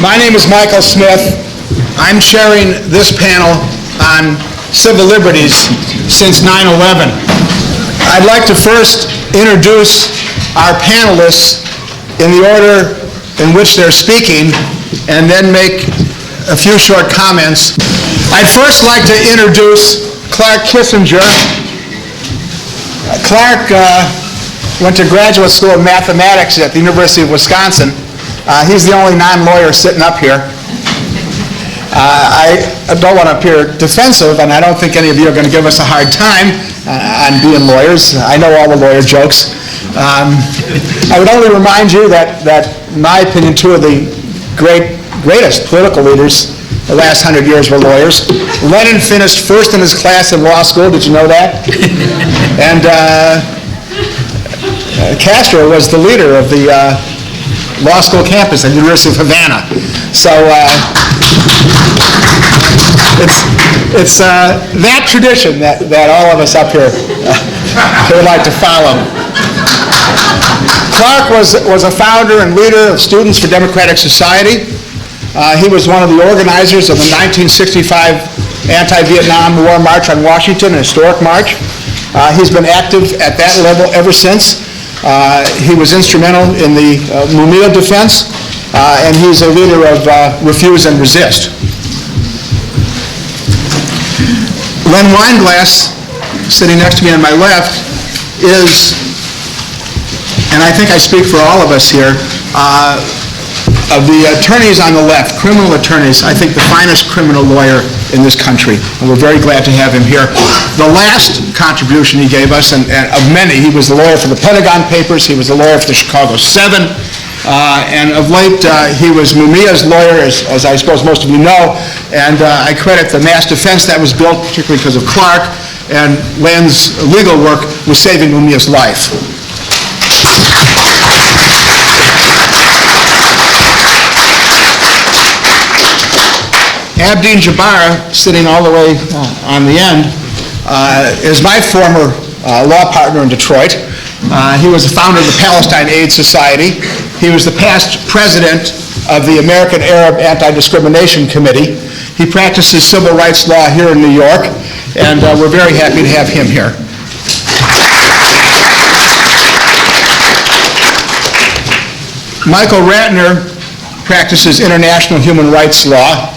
My name is Michael Smith. I'm chairing this panel on civil liberties since 9/11. I'd like to first introduce our panelists in the order in which they're speaking and then make a few short comments. I'd first like to introduce Clark Kissinger. Clark went to graduate school of mathematics at the University of Wisconsin. He's the only non-lawyer sitting up here. I don't want to appear defensive, and I don't think any of you are going to give us a hard time on being lawyers. I know all the lawyer jokes. I would only remind you that in my opinion, two of the greatest political leaders the last 100 years were lawyers. Lenin finished first in his class in law school. Did you know that? And Castro was the leader of the law school campus at the University of Havana. So it's that tradition that all of us up here would like to follow. Clark was a founder and leader of Students for Democratic Society. He was one of the organizers of the 1965 anti-Vietnam War March on Washington, a historic march. He's been active at that level ever since. He was instrumental in the Mumia defense, and he's a leader of Refuse and Resist. Leonard Weinglass, sitting next to me on my left, is, and I think I speak for all of us here, of the attorneys on the left, criminal attorneys, I think the finest criminal lawyer in this country, and we're very glad to have him here. The last contribution he gave us, and of many, he was the lawyer for the Pentagon Papers, he was the lawyer for the Chicago 7, and of late he was Mumia's lawyer, as I suppose most of you know, and I credit the mass defense that was built, particularly because of Clark, and Len's legal work with saving Mumia's life. Abdeen Jabara, sitting all the way on the end, is my former law partner in Detroit. He was the founder of the Palestine Aid Society. He was the past president of the American Arab Anti-Discrimination Committee. He practices civil rights law here in New York, and we're very happy to have him here. Michael Ratner practices international human rights law.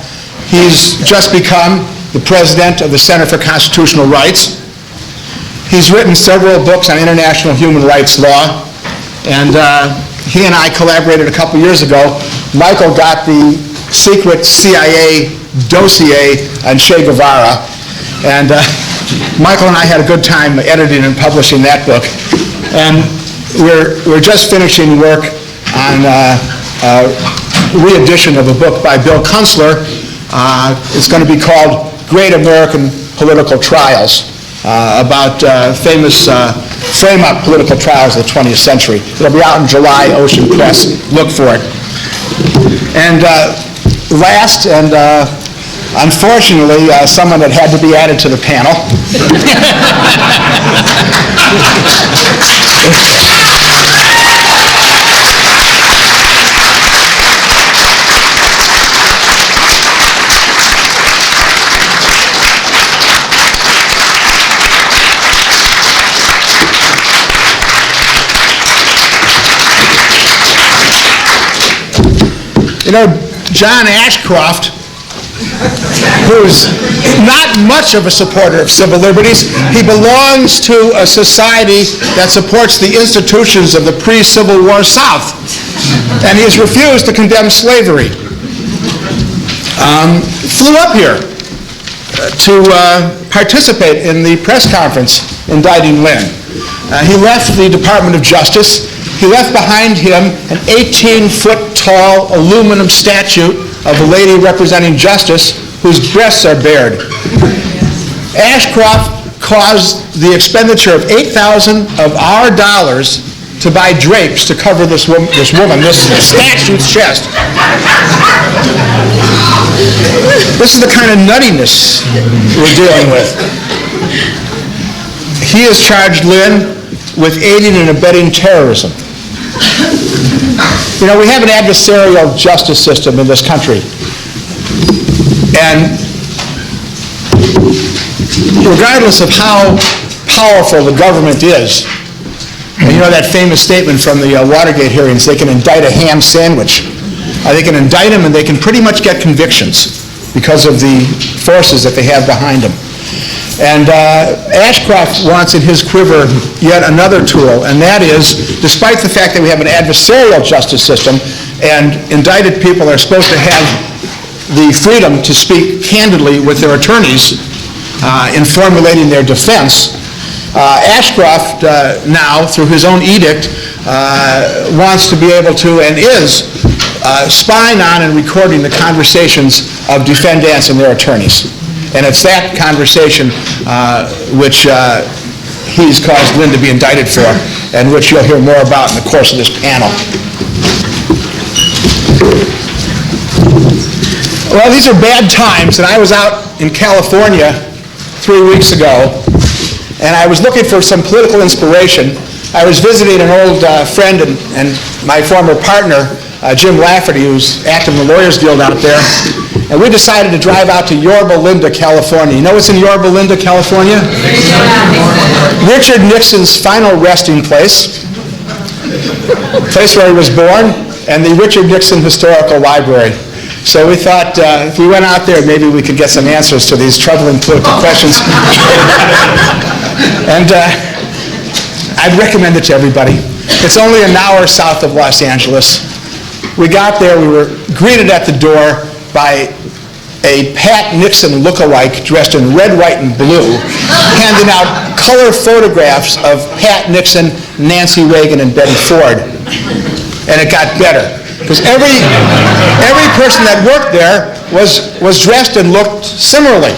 He's just become the president of the Center for Constitutional Rights. He's written several books on international human rights law, and he and I collaborated a couple years ago. Michael got the secret CIA dossier on Che Guevara, and Michael and I had a good time editing and publishing that book. And we're just finishing work on a re-edition of a book by Bill Kunstler. It's going to be called Great American Political Trials, about famous frame-up political trials of the 20th century. It'll be out in July, Ocean Press. Look for it. And last, and unfortunately, someone that had to be added to the panel. You know, John Ashcroft, who's not much of a supporter of civil liberties, he belongs to a society that supports the institutions of the pre-Civil War South, and he has refused to condemn slavery. Flew up here to participate in the press conference indicting Lynne. He left the Department of Justice. He left behind him an 18-foot-tall aluminum statue of a lady representing justice whose breasts are bared. Ashcroft caused the expenditure of $8,000 of our dollars to buy drapes to cover this statue's chest. This is the kind of nuttiness we're dealing with. He has charged Lynne with aiding and abetting terrorism. You know, we have an adversarial justice system in this country. And regardless of how powerful the government is, and you know that famous statement from the Watergate hearings, they can indict a ham sandwich. They can indict them and they can pretty much get convictions because of the forces that they have behind them. And Ashcroft wants in his quiver yet another tool, and that is, despite the fact that we have an adversarial justice system and indicted people are supposed to have the freedom to speak candidly with their attorneys in formulating their defense, Ashcroft now, through his own edict, wants to be able to and is spying on and recording the conversations of defendants and their attorneys. And it's that conversation which he's caused Lynne to be indicted for, and which you'll hear more about in the course of this panel. Well, these are bad times, and I was out in California 3 weeks ago, and I was looking for some political inspiration. I was visiting an old friend and my former partner, Jim Lafferty, who's active in the Lawyers Guild out there, and we decided to drive out to Yorba Linda, California. You know what's in Yorba Linda, California? Richard Nixon's final resting place, place where he was born, and the Richard Nixon Historical Library. So we thought if we went out there, maybe we could get some answers to these troubling political questions. And I'd recommend it to everybody. It's only an hour south of Los Angeles. We got there, we were greeted at the door by a Pat Nixon look-alike dressed in red, white, and blue, handing out color photographs of Pat Nixon, Nancy Reagan, and Betty Ford. And it got better, because every person that worked there was dressed and looked similarly.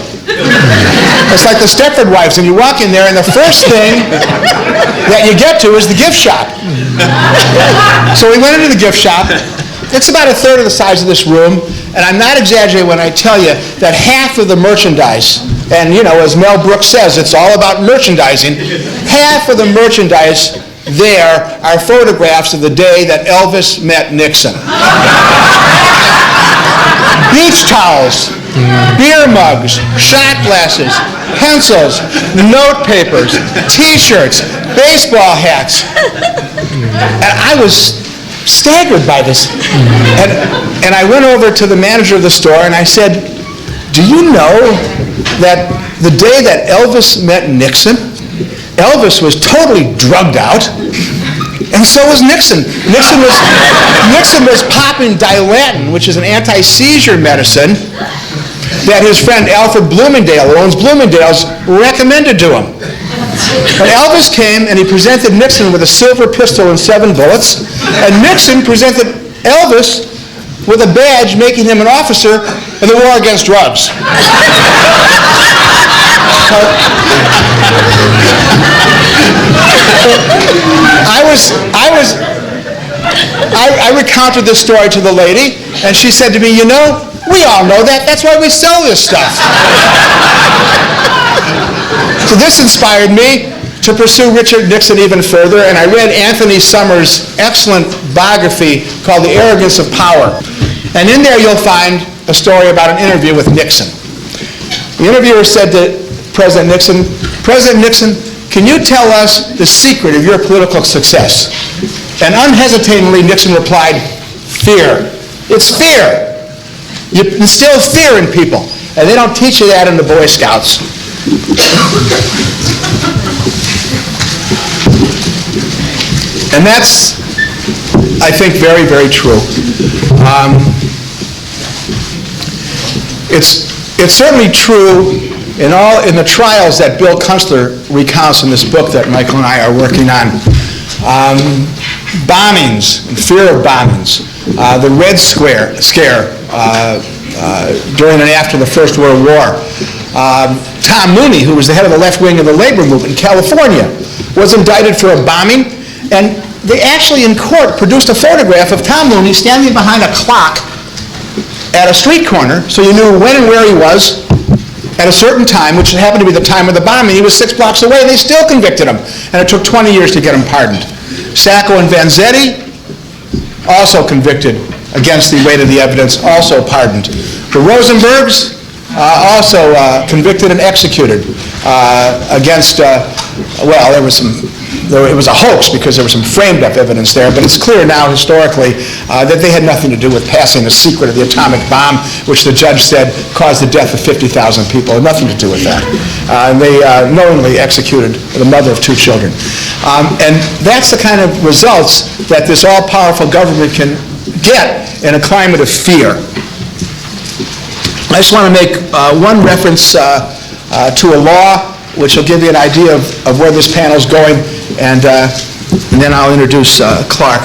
It's like the Stepford Wives, and you walk in there, and the first thing that you get to is the gift shop. So we went into the gift shop. It's about a third of the size of this room, and I'm not exaggerating when I tell you that half of the merchandise, and you know, as Mel Brooks says, it's all about merchandising, half of the merchandise there are photographs of the day that Elvis met Nixon. Beach towels, beer mugs, shot glasses, pencils, note papers, T-shirts, baseball hats. And I was staggered by this. And I went over to the manager of the store and I said, do you know that the day that Elvis met Nixon, Elvis was totally drugged out, and so was Nixon. Nixon was popping Dilantin, which is an anti-seizure medicine that his friend Alfred Bloomingdale, who owns Bloomingdale's, recommended to him. And Elvis came and he presented Nixon with a silver pistol and 7 bullets, and Nixon presented Elvis with a badge making him an officer in the war against drugs. I recounted this story to the lady, and she said to me, you know, we all know that. That's why we sell this stuff. So this inspired me to pursue Richard Nixon even further, and I read Anthony Summers' excellent biography called The Arrogance of Power. And in there you'll find a story about an interview with Nixon. The interviewer said to President Nixon, can you tell us the secret of your political success? And unhesitatingly, Nixon replied, fear. It's fear. You instill fear in people, and they don't teach you that in the Boy Scouts. And that's, I think, very, very true. It's certainly true in the trials that Bill Kunstler recounts in this book that Michael and I are working on. Bombings, fear of bombings, the Red Scare during and after the First World War. Tom Mooney, who was the head of the left wing of the labor movement in California, was indicted for a bombing, and they actually in court produced a photograph of Tom Mooney standing behind a clock at a street corner, so you knew when and where he was at a certain time, which happened to be the time of the bombing. He was 6 blocks away. They still convicted him, and it took 20 years to get him pardoned. Sacco and Vanzetti, also convicted against the weight of the evidence, also pardoned. The Rosenbergs, also convicted and executed against, well, it was a hoax because there was some framed up evidence there, but it's clear now historically that they had nothing to do with passing the secret of the atomic bomb, which the judge said caused the death of 50,000 people. It had nothing to do with that. And they knowingly executed the mother of 2 children. And that's the kind of results that this all-powerful government can get in a climate of fear. I just want to make one reference to a law which will give you an idea of where this panel is going, and then I'll introduce Clark.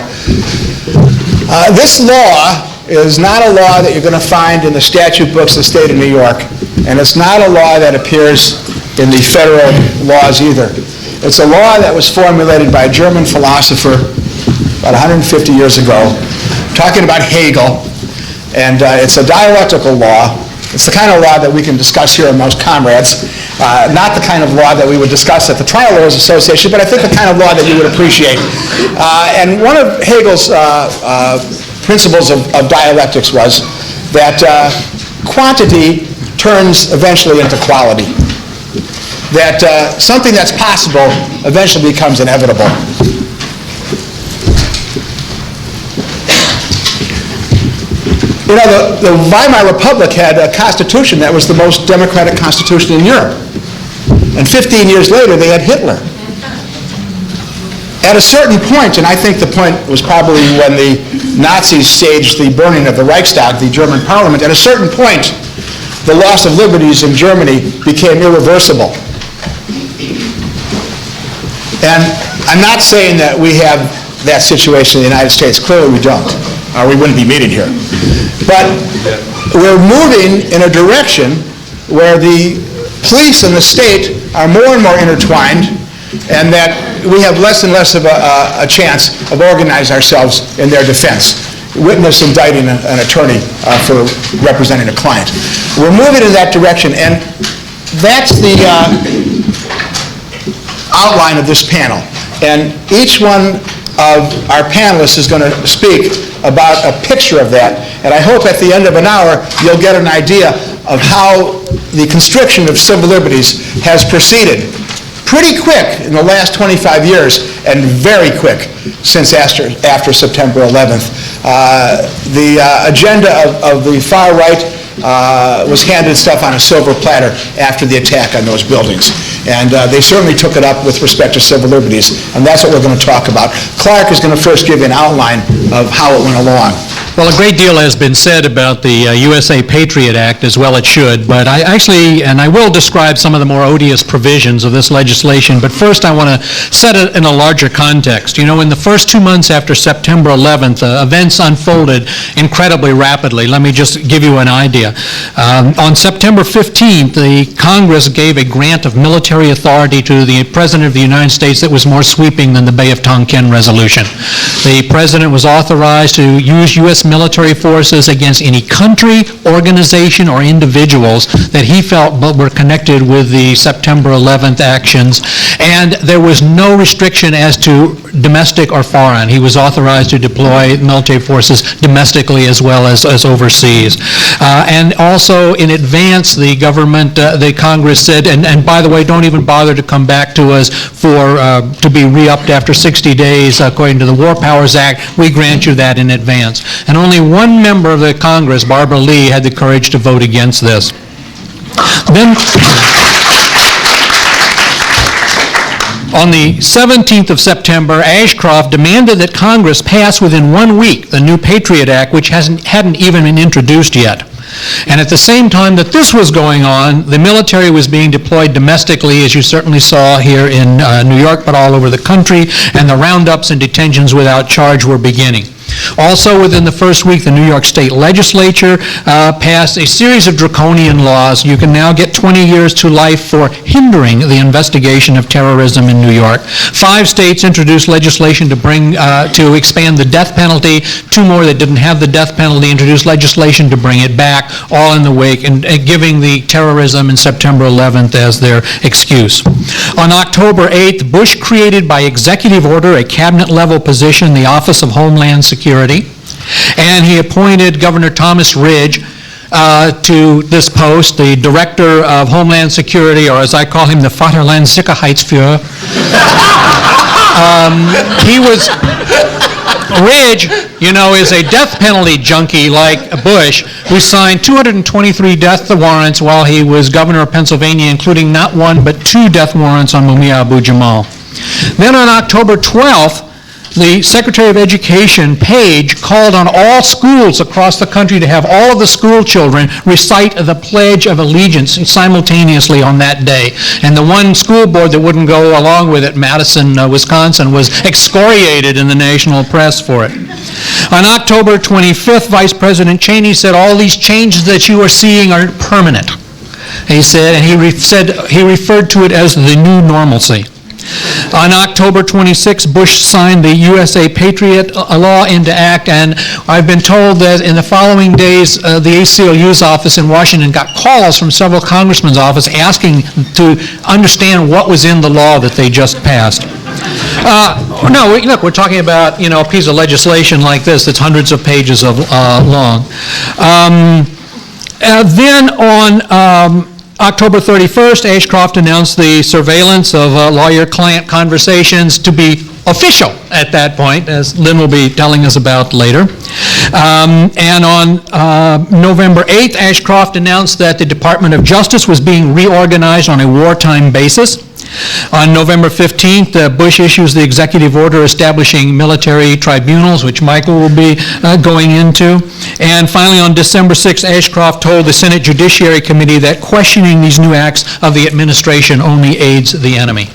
This law is not a law that you're going to find in the statute books of the state of New York, and it's not a law that appears in the federal laws either. It's a law that was formulated by a German philosopher about 150 years ago, talking about Hegel, and it's a dialectical law. It's the kind of law that we can discuss here amongst comrades, not the kind of law that we would discuss at the Trial Lawyers Association, but I think the kind of law that you would appreciate. And one of Hegel's principles of dialectics was that quantity turns eventually into quality, that something that's possible eventually becomes inevitable. You know, the Weimar Republic had a constitution that was the most democratic constitution in Europe. And 15 years later, they had Hitler. At a certain point, and I think the point was probably when the Nazis staged the burning of the Reichstag, the German parliament, at a certain point, the loss of liberties in Germany became irreversible. And I'm not saying that we have that situation in the United States. Clearly we don't, or we wouldn't be meeting here. But we're moving in a direction where the police and the state are more and more intertwined, and that we have less and less of a chance of organizing ourselves in their defense. Witness indicting an attorney for representing a client. We're moving in that direction, and that's the outline of this panel. And each one of our panelists is going to speak about a picture of that, and I hope at the end of an hour you'll get an idea of how the constriction of civil liberties has proceeded pretty quick in the last 25 years and very quick since after September 11th. The agenda of the far right was handed stuff on a silver platter after the attack on those buildings. And they certainly took it up with respect to civil liberties, and that's what we're going to talk about. Clark is going to first give you an outline of how it went along. Well, a great deal has been said about the USA Patriot Act, as well it should, but I will describe some of the more odious provisions of this legislation, but first I want to set it in a larger context. You know, in the first 2 months after September 11th, events unfolded incredibly rapidly. Let me just give you an idea. On September 15th, the Congress gave a grant of military authority to the President of the United States that was more sweeping than the Bay of Tonkin resolution. The President was authorized to use U.S. military forces against any country, organization, or individuals that he felt were connected with the September 11th actions, and there was no restriction as to domestic or foreign. He was authorized to deploy military forces domestically as well as overseas. And also in advance, the government, the Congress said, and by the way, don't even bother to come back to us to be re-upped after 60 days according to the War Powers Act. We grant you that in advance. And only one member of the Congress, Barbara Lee, had the courage to vote against this. Then, on the 17th of September, Ashcroft demanded that Congress pass within 1 week the new Patriot Act, which hadn't even been introduced yet. And at the same time that this was going on, the military was being deployed domestically, as you certainly saw here in New York, but all over the country, and the roundups and detentions without charge were beginning. Also, within the first week, the New York State Legislature passed a series of draconian laws. You can now get 20 years to life for hindering the investigation of terrorism in New York. 5 states introduced legislation to expand the death penalty. 2 more that didn't have the death penalty introduced legislation to bring it back, all in the wake, and giving the terrorism in September 11th as their excuse. On October 8th, Bush created by executive order a cabinet-level position, the Office of Homeland Security, Security. And he appointed Governor Thomas Ridge to this post, the Director of Homeland Security, or as I call him, the Vaterlandssicherheitsführer. Ridge, you know, is a death penalty junkie like Bush, who signed 223 death warrants while he was governor of Pennsylvania, including not one but 2 death warrants on Mumia Abu-Jamal. Then on October 12th, the Secretary of Education, Page, called on all schools across the country to have all of the school children recite the Pledge of Allegiance simultaneously on that day. And the one school board that wouldn't go along with it, Madison, Wisconsin, was excoriated in the national press for it. On October 25th, Vice President Cheney said all these changes that you are seeing are permanent. He said, and he referred to it as the new normalcy. On October 26, Bush signed the USA Patriot Law into act, and I've been told that in the following days, the ACLU's office in Washington got calls from several congressmen's office asking to understand what was in the law that they just passed. Look, we're talking about, you know, a piece of legislation like this that's hundreds of pages long. Then on October 31st, Ashcroft announced the surveillance of lawyer-client conversations to be official at that point, as Lynn will be telling us about later. And on November 8th, Ashcroft announced that the Department of Justice was being reorganized on a wartime basis. On November 15th, Bush issues the executive order establishing military tribunals, which Michael will be going into. And finally, on December 6th, Ashcroft told the Senate Judiciary Committee that questioning these new acts of the administration only aids the enemy.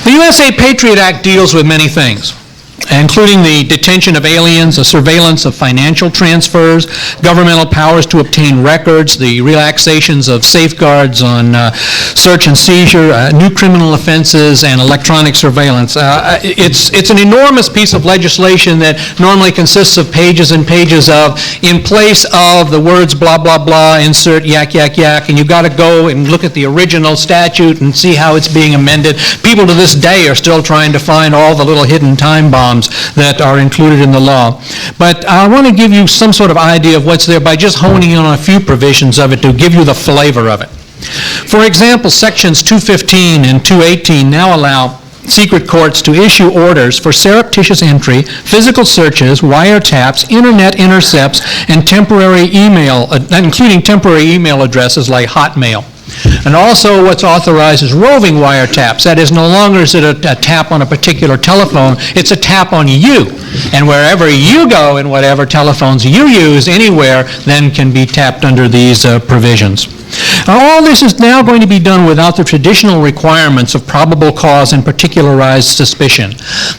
The USA Patriot Act deals with many things, including the detention of aliens, the surveillance of financial transfers, governmental powers to obtain records, the relaxations of safeguards on search and seizure, new criminal offenses, and electronic surveillance. It's an enormous piece of legislation that normally consists of pages and pages of, in place of the words blah, blah, blah, insert yak, yak, yak, and you've got to go and look at the original statute and see how it's being amended. People to this day are still trying to find all the little hidden time bombs that are included in the law. But I want to give you some sort of idea of what's there by just honing in on a few provisions of it to give you the flavor of it. For example, sections 215 and 218 now allow secret courts to issue orders for surreptitious entry, physical searches, wiretaps, internet intercepts, and temporary email, including temporary email addresses like Hotmail. And also what's authorized is roving wiretaps. That is, no longer is it a tap on a particular telephone, it's a tap on you. And wherever you go and whatever telephones you use anywhere then can be tapped under these provisions. All this is now going to be done without the traditional requirements of probable cause and particularized suspicion.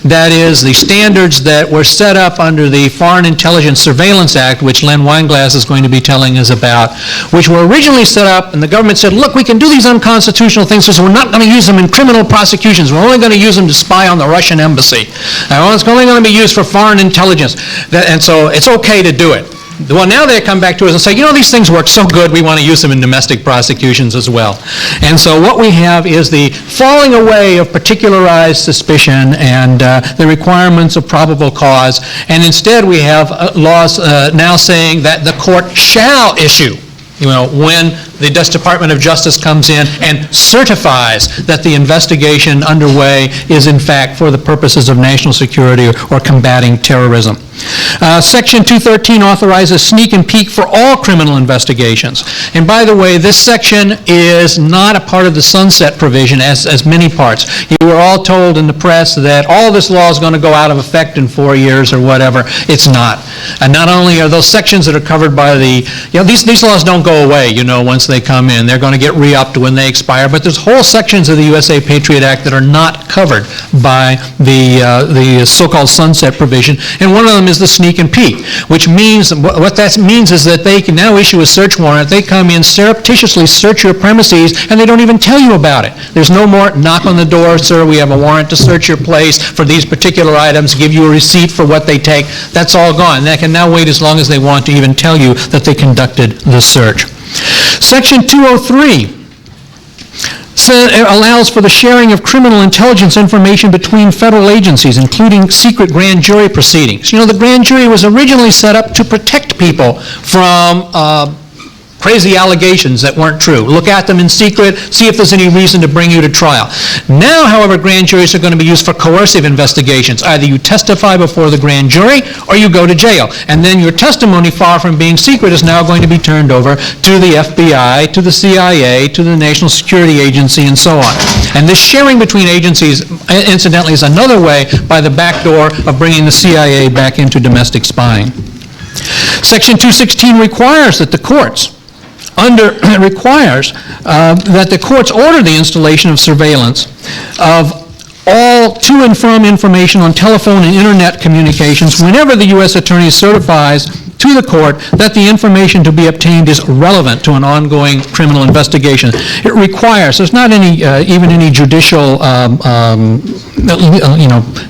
That is, the standards that were set up under the Foreign Intelligence Surveillance Act, which Leonard Weinglass is going to be telling us about, which were originally set up, and the government said, look, we can do these unconstitutional things, so we're not going to use them in criminal prosecutions. We're only going to use them to spy on the Russian embassy. It's only going to be used for foreign intelligence. And so it's okay to do it. Well, now they come back to us and say, you know, these things work so good, we want to use them in domestic prosecutions as well. And so what we have is the falling away of particularized suspicion and the requirements of probable cause, and instead we have laws now saying that the court shall issue, you know, when the Department of Justice comes in and certifies that the investigation underway is in fact for the purposes of national security or combating terrorism. Section 213 authorizes sneak and peek for all criminal investigations. And by the way, this section is not a part of the sunset provision as many parts. You were all told in the press that all this law is going to go out of effect in 4 years or whatever. It's not. And not only are those sections that are covered by the, you know, these laws don't go away, you know, once they come in. They're going to get re-upped when they expire, but there's whole sections of the USA Patriot Act that are not covered by the so-called sunset provision, and one of them is the sneak and peek, which means, what that means is that they can now issue a search warrant. They come in, surreptitiously search your premises, and they don't even tell you about it. There's no more knock on the door, sir, we have a warrant to search your place for these particular items, give you a receipt for what they take. That's all gone. They can now wait as long as they want to even tell you that they conducted the search. Section 203 It allows for the sharing of criminal intelligence information between federal agencies, including secret grand jury proceedings. You know, the grand jury was originally set up to protect people from crazy allegations that weren't true. Look at them in secret, see if there's any reason to bring you to trial. Now, however, grand juries are going to be used for coercive investigations. Either you testify before the grand jury or you go to jail. And then your testimony, far from being secret, is now going to be turned over to the FBI, to the CIA, to the National Security Agency, and so on. And this sharing between agencies, incidentally, is another way by the back door of bringing the CIA back into domestic spying. Section 216 requires that the courts order the installation of surveillance of all to and from information on telephone and internet communications whenever the U.S. Attorney certifies to the court that the information to be obtained is relevant to an ongoing criminal investigation. It requires, there's not any, even any judicial,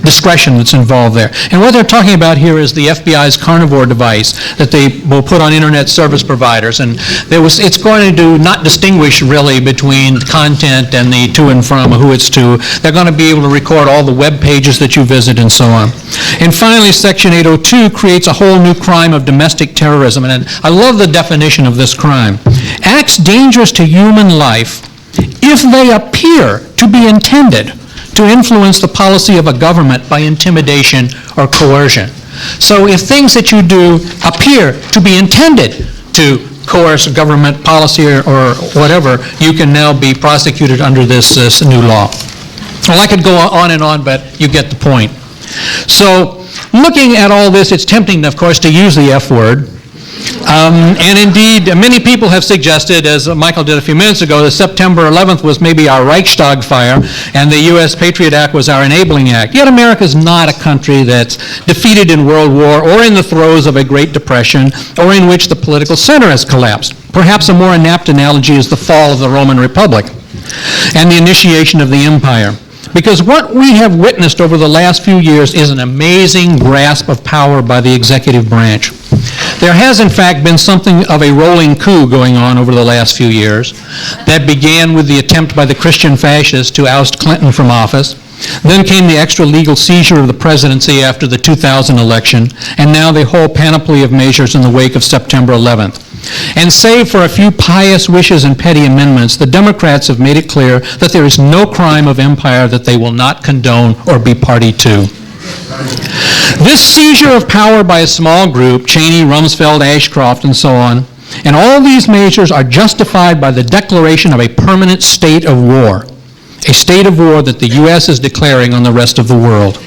discretion that's involved there. And what they're talking about here is the FBI's carnivore device that they will put on internet service providers. And it's going to not distinguish really between content and the to and from, who it's to. They're going to be able to record all the web pages that you visit and so on. And finally, Section 802 creates a whole new crime of domestic terrorism. And I love the definition of this crime. Acts dangerous to human life if they appear to be intended to influence the policy of a government by intimidation or coercion. So if things that you do appear to be intended to coerce government policy or whatever, you can now be prosecuted under this new law. Well, I could go on and on, but you get the point. So looking at all this, it's tempting, of course, to use the F word. And indeed, many people have suggested, as Michael did a few minutes ago, that September 11th was maybe our Reichstag fire, and the U.S. Patriot Act was our enabling act. Yet America is not a country that's defeated in World War or in the throes of a Great Depression or in which the political center has collapsed. Perhaps a more inapt analogy is the fall of the Roman Republic and the initiation of the empire. Because what we have witnessed over the last few years is an amazing grasp of power by the executive branch. There has, in fact, been something of a rolling coup going on over the last few years that began with the attempt by the Christian fascists to oust Clinton from office. Then came the extra-legal seizure of the presidency after the 2000 election, and now the whole panoply of measures in the wake of September 11th. And save for a few pious wishes and petty amendments, the Democrats have made it clear that there is no crime of empire that they will not condone or be party to. This seizure of power by a small group, Cheney, Rumsfeld, Ashcroft, and so on, and all these measures are justified by the declaration of a permanent state of war, a state of war that the U.S. is declaring on the rest of the world.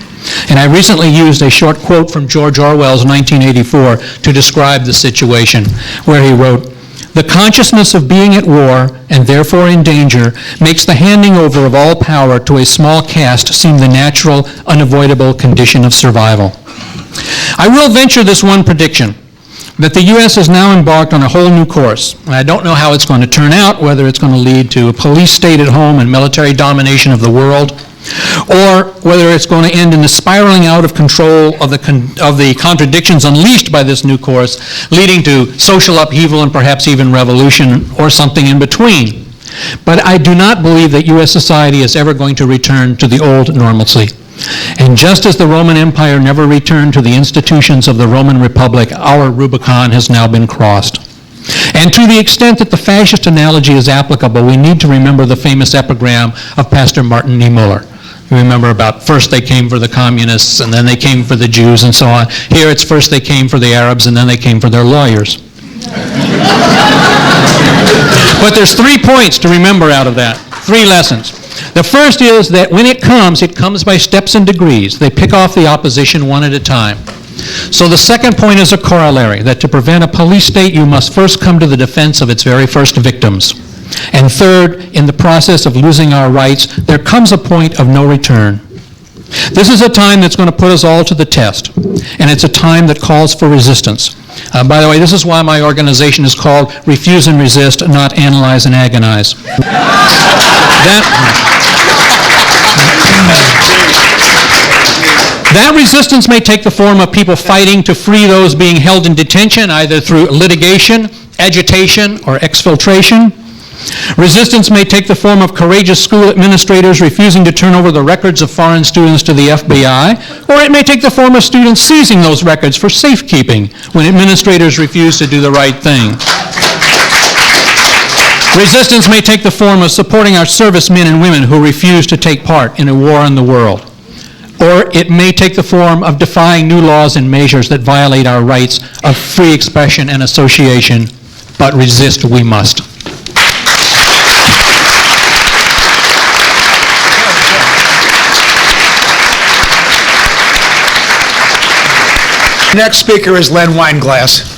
And I recently used a short quote from George Orwell's 1984 to describe the situation, where he wrote, "The consciousness of being at war, and therefore in danger, makes the handing over of all power to a small caste seem the natural, unavoidable condition of survival." I will venture this one prediction, that the U.S. has now embarked on a whole new course. I don't know how it's going to turn out, whether it's going to lead to a police state at home and military domination of the world, or whether it's going to end in the spiraling out of control of the contradictions unleashed by this new course, leading to social upheaval and perhaps even revolution, or something in between. But I do not believe that U.S. society is ever going to return to the old normalcy. And just as the Roman Empire never returned to the institutions of the Roman Republic, our Rubicon has now been crossed. And to the extent that the fascist analogy is applicable, we need to remember the famous epigram of Pastor Martin Niemöller. You remember about first they came for the communists, and then they came for the Jews, and so on. Here it's first they came for the Arabs, and then they came for their lawyers. But there's 3 points to remember out of that, 3 lessons. The first is that when it comes by steps and degrees. They pick off the opposition one at a time. So the second point is a corollary, that to prevent a police state, you must first come to the defense of its very first victims. And third, in the process of losing our rights, there comes a point of no return. This is a time that's going to put us all to the test, and it's a time that calls for resistance. By the way, this is why my organization is called Refuse and Resist, not Analyze and Agonize. That resistance may take the form of people fighting to free those being held in detention, either through litigation, agitation, or exfiltration. Resistance may take the form of courageous school administrators refusing to turn over the records of foreign students to the FBI, or it may take the form of students seizing those records for safekeeping when administrators refuse to do the right thing. Resistance may take the form of supporting our servicemen and women who refuse to take part in a war in the world. Or it may take the form of defying new laws and measures that violate our rights of free expression and association, but resist we must. Next speaker is Leonard Weinglass.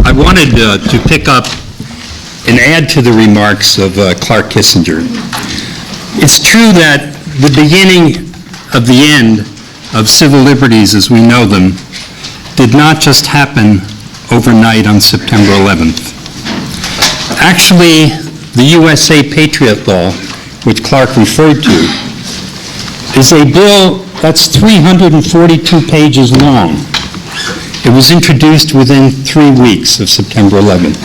I wanted to pick up and add to the remarks of Clark Kissinger. It's true that the beginning of the end of civil liberties as we know them did not just happen overnight on September 11th. Actually, the USA Patriot Law, which Clark referred to, is a bill that's 342 pages long. It was introduced within 3 weeks of September 11th.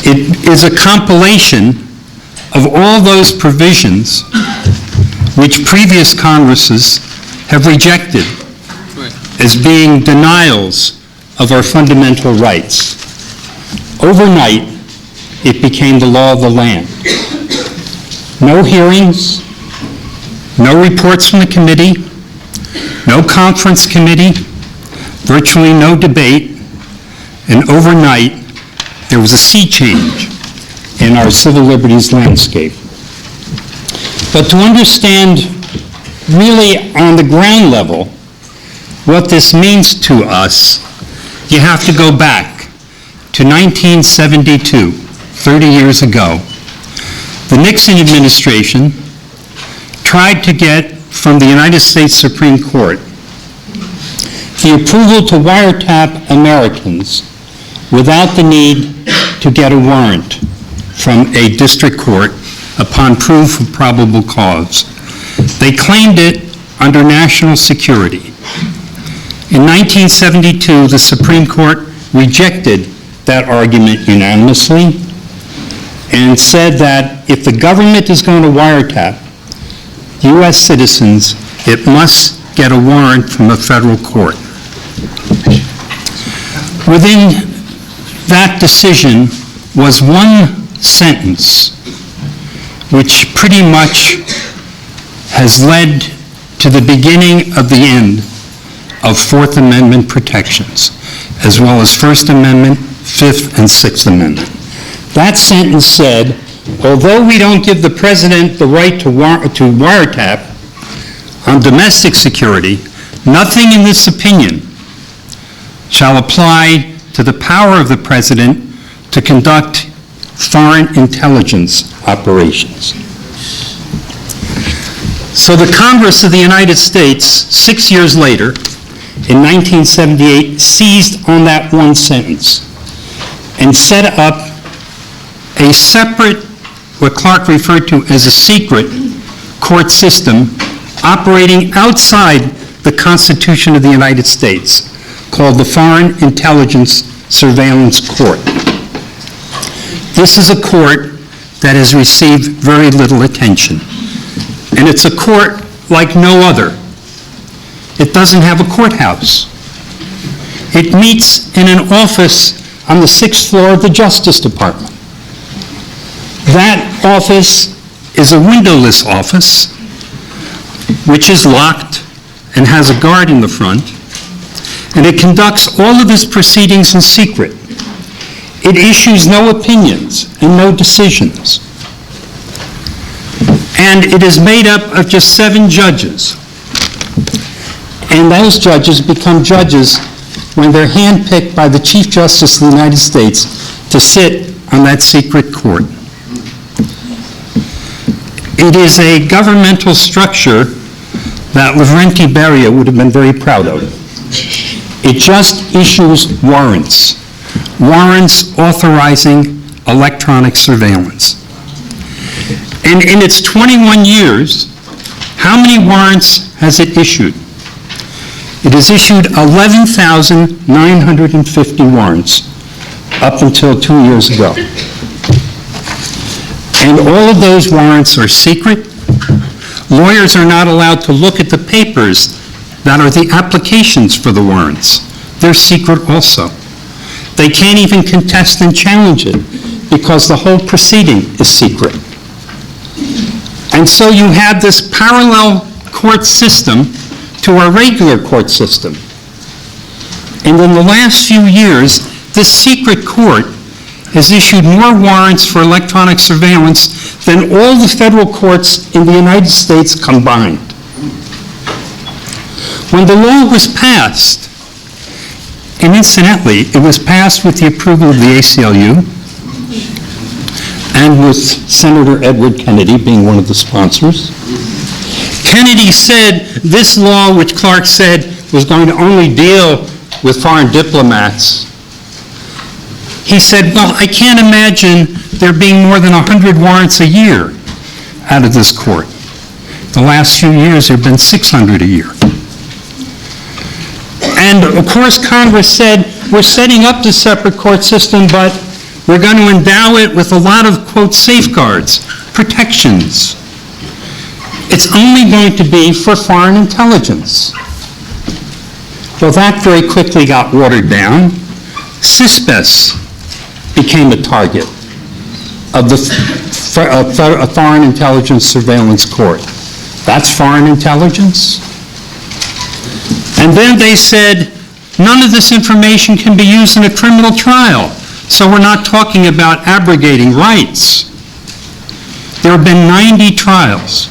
It is a compilation of all those provisions which previous Congresses have rejected as being denials of our fundamental rights. Overnight, it became the law of the land. No hearings, no reports from the committee, no conference committee, virtually no debate, and overnight, there was a sea change in our civil liberties landscape. But to understand really on the ground level what this means to us, you have to go back to 1972, 30 years ago. The Nixon administration tried to get from the United States Supreme Court the approval to wiretap Americans without the need to get a warrant from a district court upon proof of probable cause. They claimed it under national security. In 1972, the Supreme Court rejected that argument unanimously and said that if the government is going to wiretap U.S. citizens, it must get a warrant from a federal court. Within that decision was one sentence which pretty much has led to the beginning of the end of Fourth Amendment protections, as well as First Amendment, Fifth, and Sixth Amendment. That sentence said, although we don't give the president the right to wiretap on domestic security, nothing in this opinion shall apply to the power of the president to conduct foreign intelligence operations. So the Congress of the United States, 6 years later, in 1978, seized on that one sentence and set up a separate, what Clark referred to as a secret court system operating outside the Constitution of the United States, called the Foreign Intelligence Surveillance Court. This is a court that has received very little attention, and it's a court like no other. It doesn't have a courthouse. It meets in an office on the 6th floor of the Justice Department. That office is a windowless office, which is locked and has a guard in the front, and it conducts all of its proceedings in secret. It issues no opinions and no decisions. And it is made up of just 7 judges. And those judges become judges when they're handpicked by the Chief Justice of the United States to sit on that secret court. It is a governmental structure that Lavrenti Beria would have been very proud of. It just issues warrants authorizing electronic surveillance. And in its 21 years, How many warrants has it issued? It has issued 11,950 warrants up until 2 years ago. And all of those warrants are secret. Lawyers are not allowed to look at the papers that are the applications for the warrants. They're secret also. They can't even contest and challenge it because the whole proceeding is secret. And so you have this parallel court system to our regular court system. And in the last few years, this secret court has issued more warrants for electronic surveillance than all the federal courts in the United States combined. When the law was passed, and incidentally, it was passed with the approval of the ACLU and with Senator Edward Kennedy being one of the sponsors. Kennedy said this law, which Clark said was going to only deal with foreign diplomats, he said, well, I can't imagine there being more than 100 warrants a year out of this court. The last few years, there have been 600 a year. And of course, Congress said, we're setting up this separate court system, but we're going to endow it with a lot of, quote, safeguards, protections. It's only going to be for foreign intelligence. Well, that very quickly got watered down. CISPES became a target of the Foreign Intelligence Surveillance Court. That's foreign intelligence. And then they said, none of this information can be used in a criminal trial. So we're not talking about abrogating rights. There have been 90 trials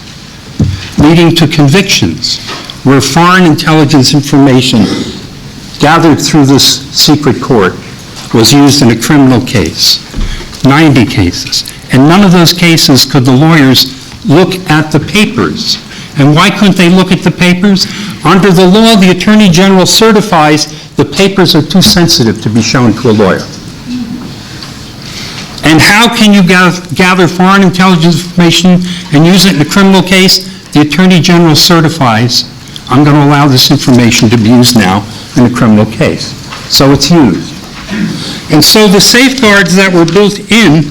leading to convictions where foreign intelligence information gathered through this secret court was used in a criminal case. 90 cases. And none of those cases could the lawyers look at the papers. And why couldn't they look at the papers? Under the law, the Attorney General certifies the papers are too sensitive to be shown to a lawyer. And how can you gather foreign intelligence information and use it in a criminal case? The Attorney General certifies, I'm going to allow this information to be used now in a criminal case. So it's used. And so the safeguards that were built in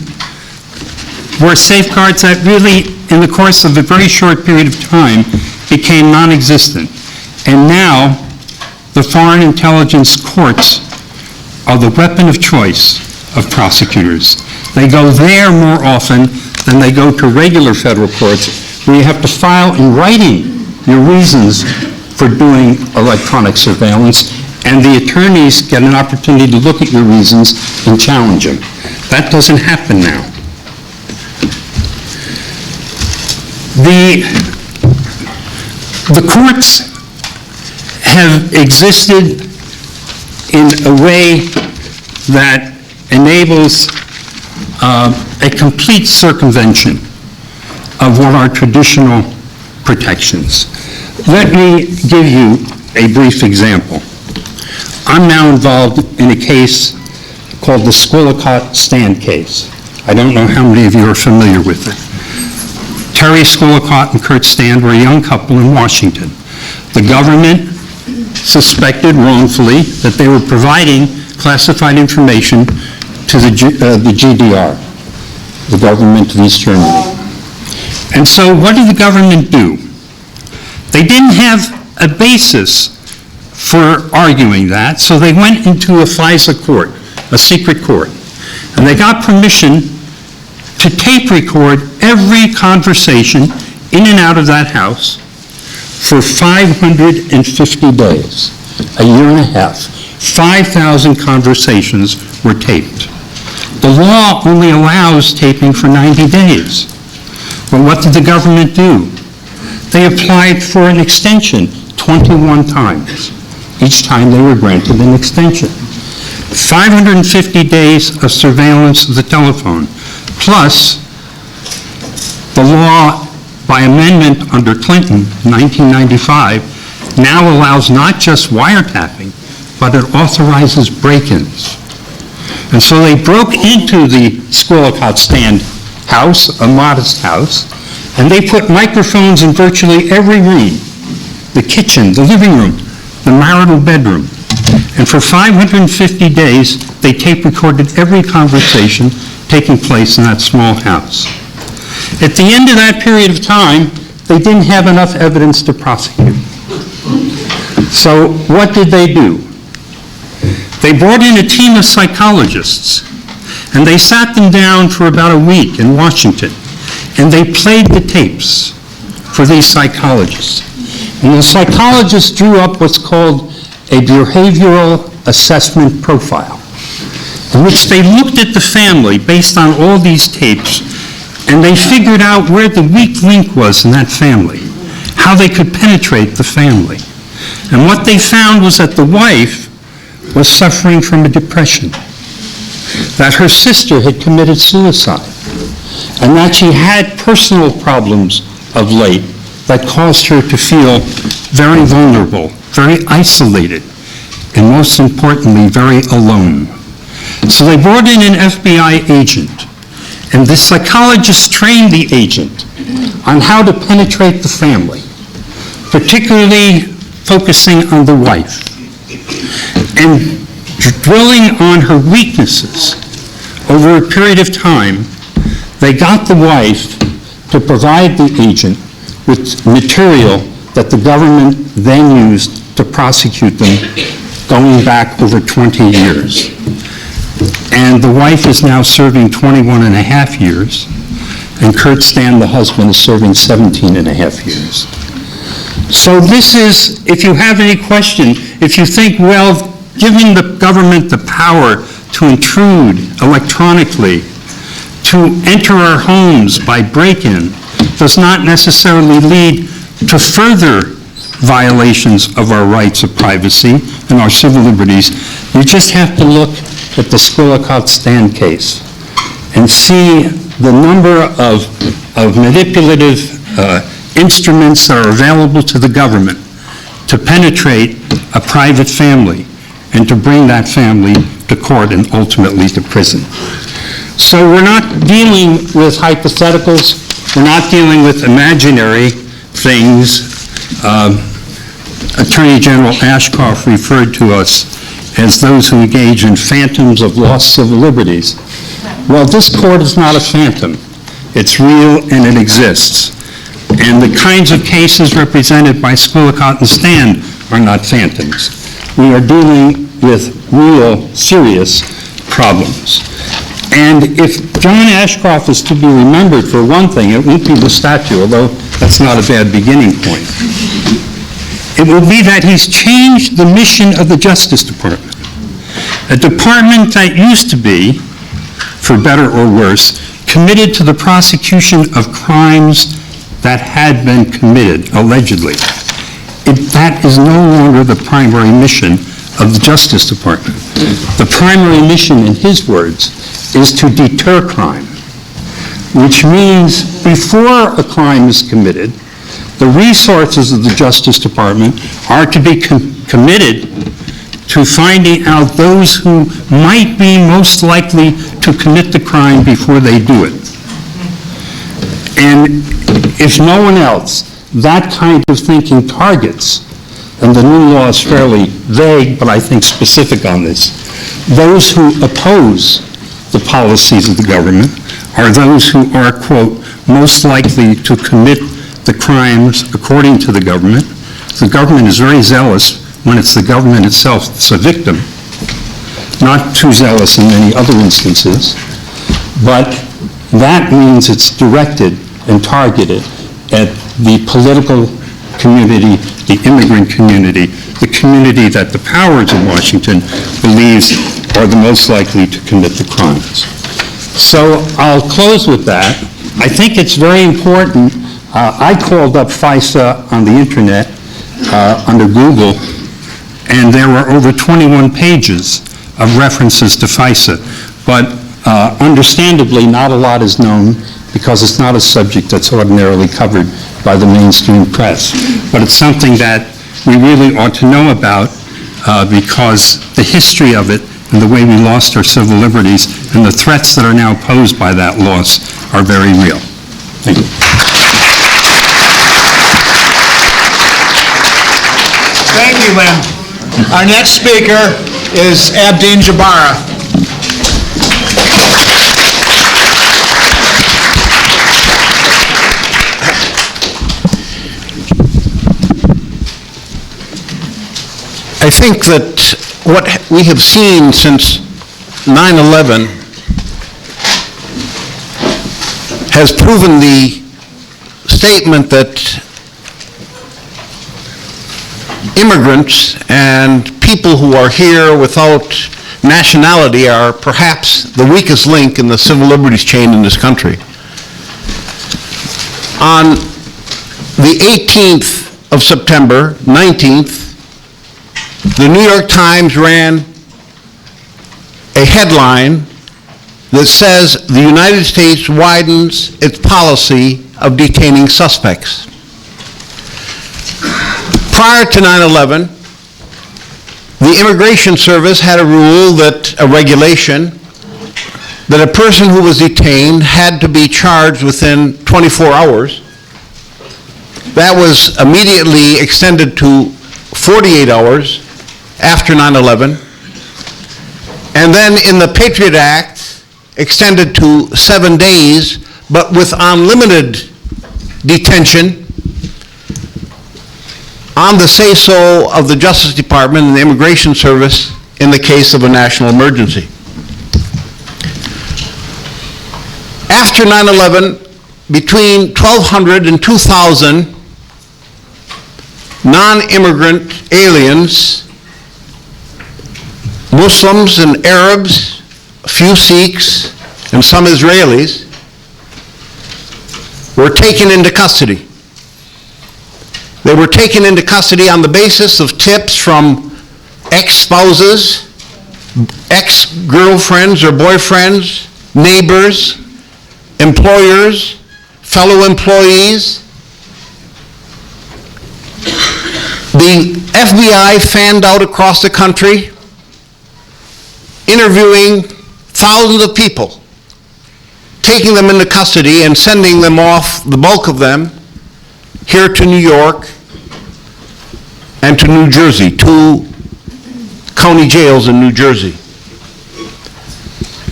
were safeguards that really, in the course of a very short period of time, became non-existent. And now, the foreign intelligence courts are the weapon of choice of prosecutors. They go there more often than they go to regular federal courts, where you have to file in writing your reasons for doing electronic surveillance, and the attorneys get an opportunity to look at your reasons and challenge them. That doesn't happen now. The courts have existed in a way that enables a complete circumvention of what are traditional protections. Let me give you a brief example. I'm now involved in a case called the Squillicot Stand case. I don't know how many of you are familiar with it. Terry Squillicot and Kurt Stand were a young couple in Washington. The government suspected wrongfully that they were providing classified information to the GDR, the government of East Germany. And so what did the government do? They didn't have a basis for arguing that, so they went into a FISA court, a secret court, and they got permission to tape record every conversation in and out of that house for 550 days, a year and a half. 5,000 conversations were taped. The law only allows taping for 90 days. But what did the government do? They applied for an extension 21 times. Each time they were granted an extension. 550 days of surveillance of the telephone, plus the law by amendment under Clinton, 1995, now allows not just wiretapping, but it authorizes break-ins. And so they broke into the Squillicot Stand house, a modest house, And they put microphones in virtually every room, the kitchen, the living room, the marital bedroom. And for 550 days, they tape recorded every conversation taking place in that small house. At the end of that period of time, they didn't have enough evidence to prosecute. So what did they do? They brought in a team of psychologists, and they sat them down for about a week in Washington, and they played the tapes for these psychologists. And the psychologists drew up what's called a behavioral assessment profile, in which they looked at the family based on all these tapes, and they figured out where the weak link was in that family, how they could penetrate the family. And what they found was that the wife was suffering from a depression, that her sister had committed suicide, and that she had personal problems of late that caused her to feel very vulnerable, very isolated, and most importantly, very alone. So they brought in an FBI agent, and the psychologist trained the agent on how to penetrate the family, particularly focusing on the wife, and dwelling on her weaknesses. Over a period of time, they got the wife to provide the agent with material that the government then used to prosecute them going back over 20 years. And the wife is now serving 21 and a half years, and Kurt Stan, the husband, is serving 17 and a half years. So this is, if you have any question, if you think, well, giving the government the power to intrude electronically, to enter our homes by break-in, does not necessarily lead to further violations of our rights of privacy and our civil liberties, you just have to look at the Squillicott-Stan case and see the number of manipulative instruments that are available to the government to penetrate a private family and to bring that family to court and ultimately to prison. So we're not dealing with hypotheticals, we're not dealing with imaginary things. Attorney General Ashcroft referred to us as those who engage in phantoms of lost civil liberties. Well, this court is not a phantom. It's real and it exists. And the kinds of cases represented by Squillicott and Stan are not phantoms. We are dealing with real, serious problems. And if John Ashcroft is to be remembered for one thing, it won't be the statue, although that's not a bad beginning point. It will be that he's changed the mission of the Justice Department. A department that used to be, for better or worse, committed to the prosecution of crimes that had been committed, allegedly. That is no longer the primary mission of the Justice Department. The primary mission, in his words, is to deter crime, which means before a crime is committed, the resources of the Justice Department are to be committed to finding out those who might be most likely to commit the crime before they do it. And if no one else, that kind of thinking targets, and the new law is fairly vague, but I think specific on this, those who oppose the policies of the government are those who are, quote, most likely to commit the crimes according to the government. The government is very zealous when it's the government itself that's a victim, not too zealous in many other instances, but that means it's directed and targeted at the political community, the immigrant community, the community that the powers in Washington believes are the most likely to commit the crimes. So I'll close with that. I think it's very important. I called up FISA on the internet under Google, and there were over 21 pages of references to FISA. But understandably, not a lot is known because it's not a subject that's ordinarily covered by the mainstream press. But it's something that we really ought to know about because the history of it and the way we lost our civil liberties and the threats that are now posed by that loss are very real. Thank you. you, Lynn. Our next speaker is Abdeen Jabara. I think that what we have seen since 9/11 has proven the statement that immigrants and people who are here without nationality are perhaps the weakest link in the civil liberties chain in this country. On the 18th of September, 19th, the New York Times ran a headline that says the United States widens its policy of detaining suspects. Prior to 9/11, the Immigration Service had a rule that, a regulation, that a person who was detained had to be charged within 24 hours. That was immediately extended to 48 hours after 9/11, and then in the Patriot Act, extended to 7 days, but with unlimited detention on the say-so of the Justice Department and the Immigration Service in the case of a national emergency. After 9/11, between 1,200 and 2,000 non-immigrant aliens, Muslims and Arabs, a few Sikhs, and some Israelis, were taken into custody. They were taken into custody on the basis of tips from ex-spouses, ex-girlfriends or boyfriends, neighbors, employers, fellow employees. The FBI fanned out across the country, interviewing thousands of people, taking them into custody and sending them off, the bulk of them, here to New York and to New Jersey, 2 county jails in New Jersey.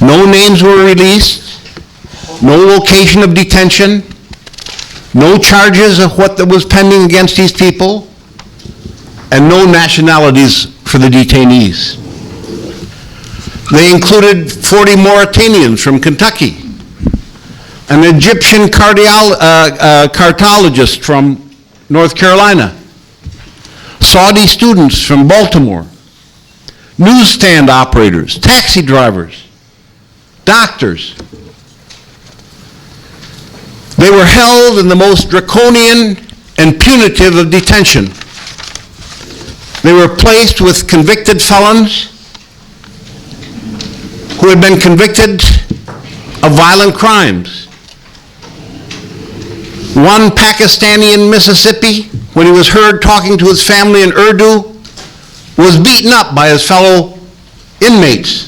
No names were released, no location of detention, no charges of what was pending against these people, and no nationalities for the detainees. They included 40 Mauritanians from Kentucky, an Egyptian cardiologist from North Carolina, Saudi students from Baltimore, newsstand operators, taxi drivers, doctors. They were held in the most draconian and punitive of detention. They were placed with convicted felons who had been convicted of violent crimes. One Pakistani in Mississippi, when he was heard talking to his family in Urdu, was beaten up by his fellow inmates.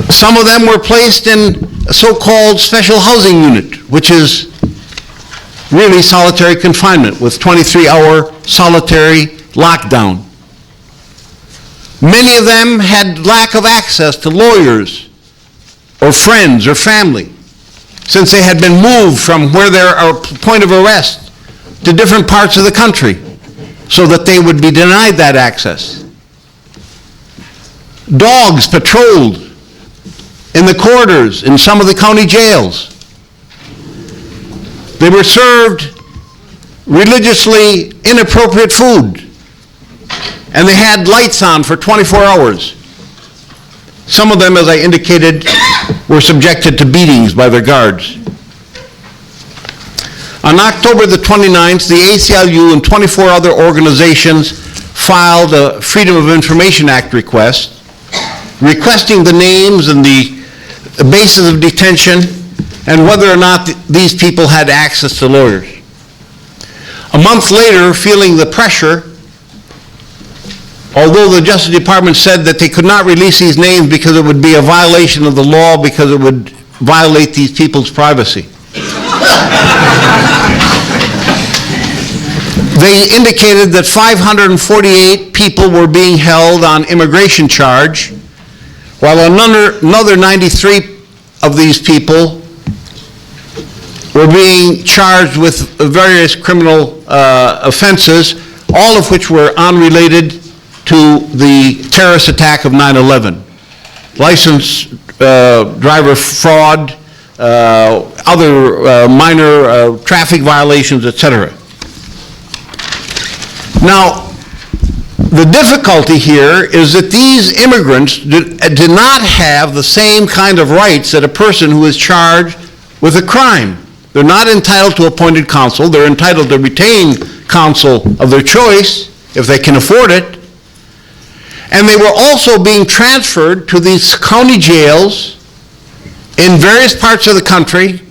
Some of them were placed in a so-called special housing unit, which is really solitary confinement with 23-hour solitary lockdown. Many of them had lack of access to lawyers or friends or family, since they had been moved from where their point of arrest to different parts of the country, so that they would be denied that access. Dogs patrolled in the corridors in some of the county jails. They were served religiously inappropriate food, and they had lights on for 24 hours. Some of them, as I indicated, were subjected to beatings by their guards. On October the 29th, the ACLU and 24 other organizations filed a Freedom of Information Act request, requesting the names and the basis of detention and whether or not these people had access to lawyers. A month later, feeling the pressure, although the Justice Department said that they could not release these names because it would be a violation of the law, because it would violate these people's privacy. They indicated that 548 people were being held on immigration charge, while another 93 of these people were being charged with various criminal offenses, all of which were unrelated to the terrorist attack of 9/11. License driver fraud, other minor traffic violations, etc. Now, the difficulty here is that these immigrants did not have the same kind of rights that a person who is charged with a crime. They're not entitled to appointed counsel. They're entitled to retain counsel of their choice if they can afford it. And they were also being transferred to these county jails in various parts of the country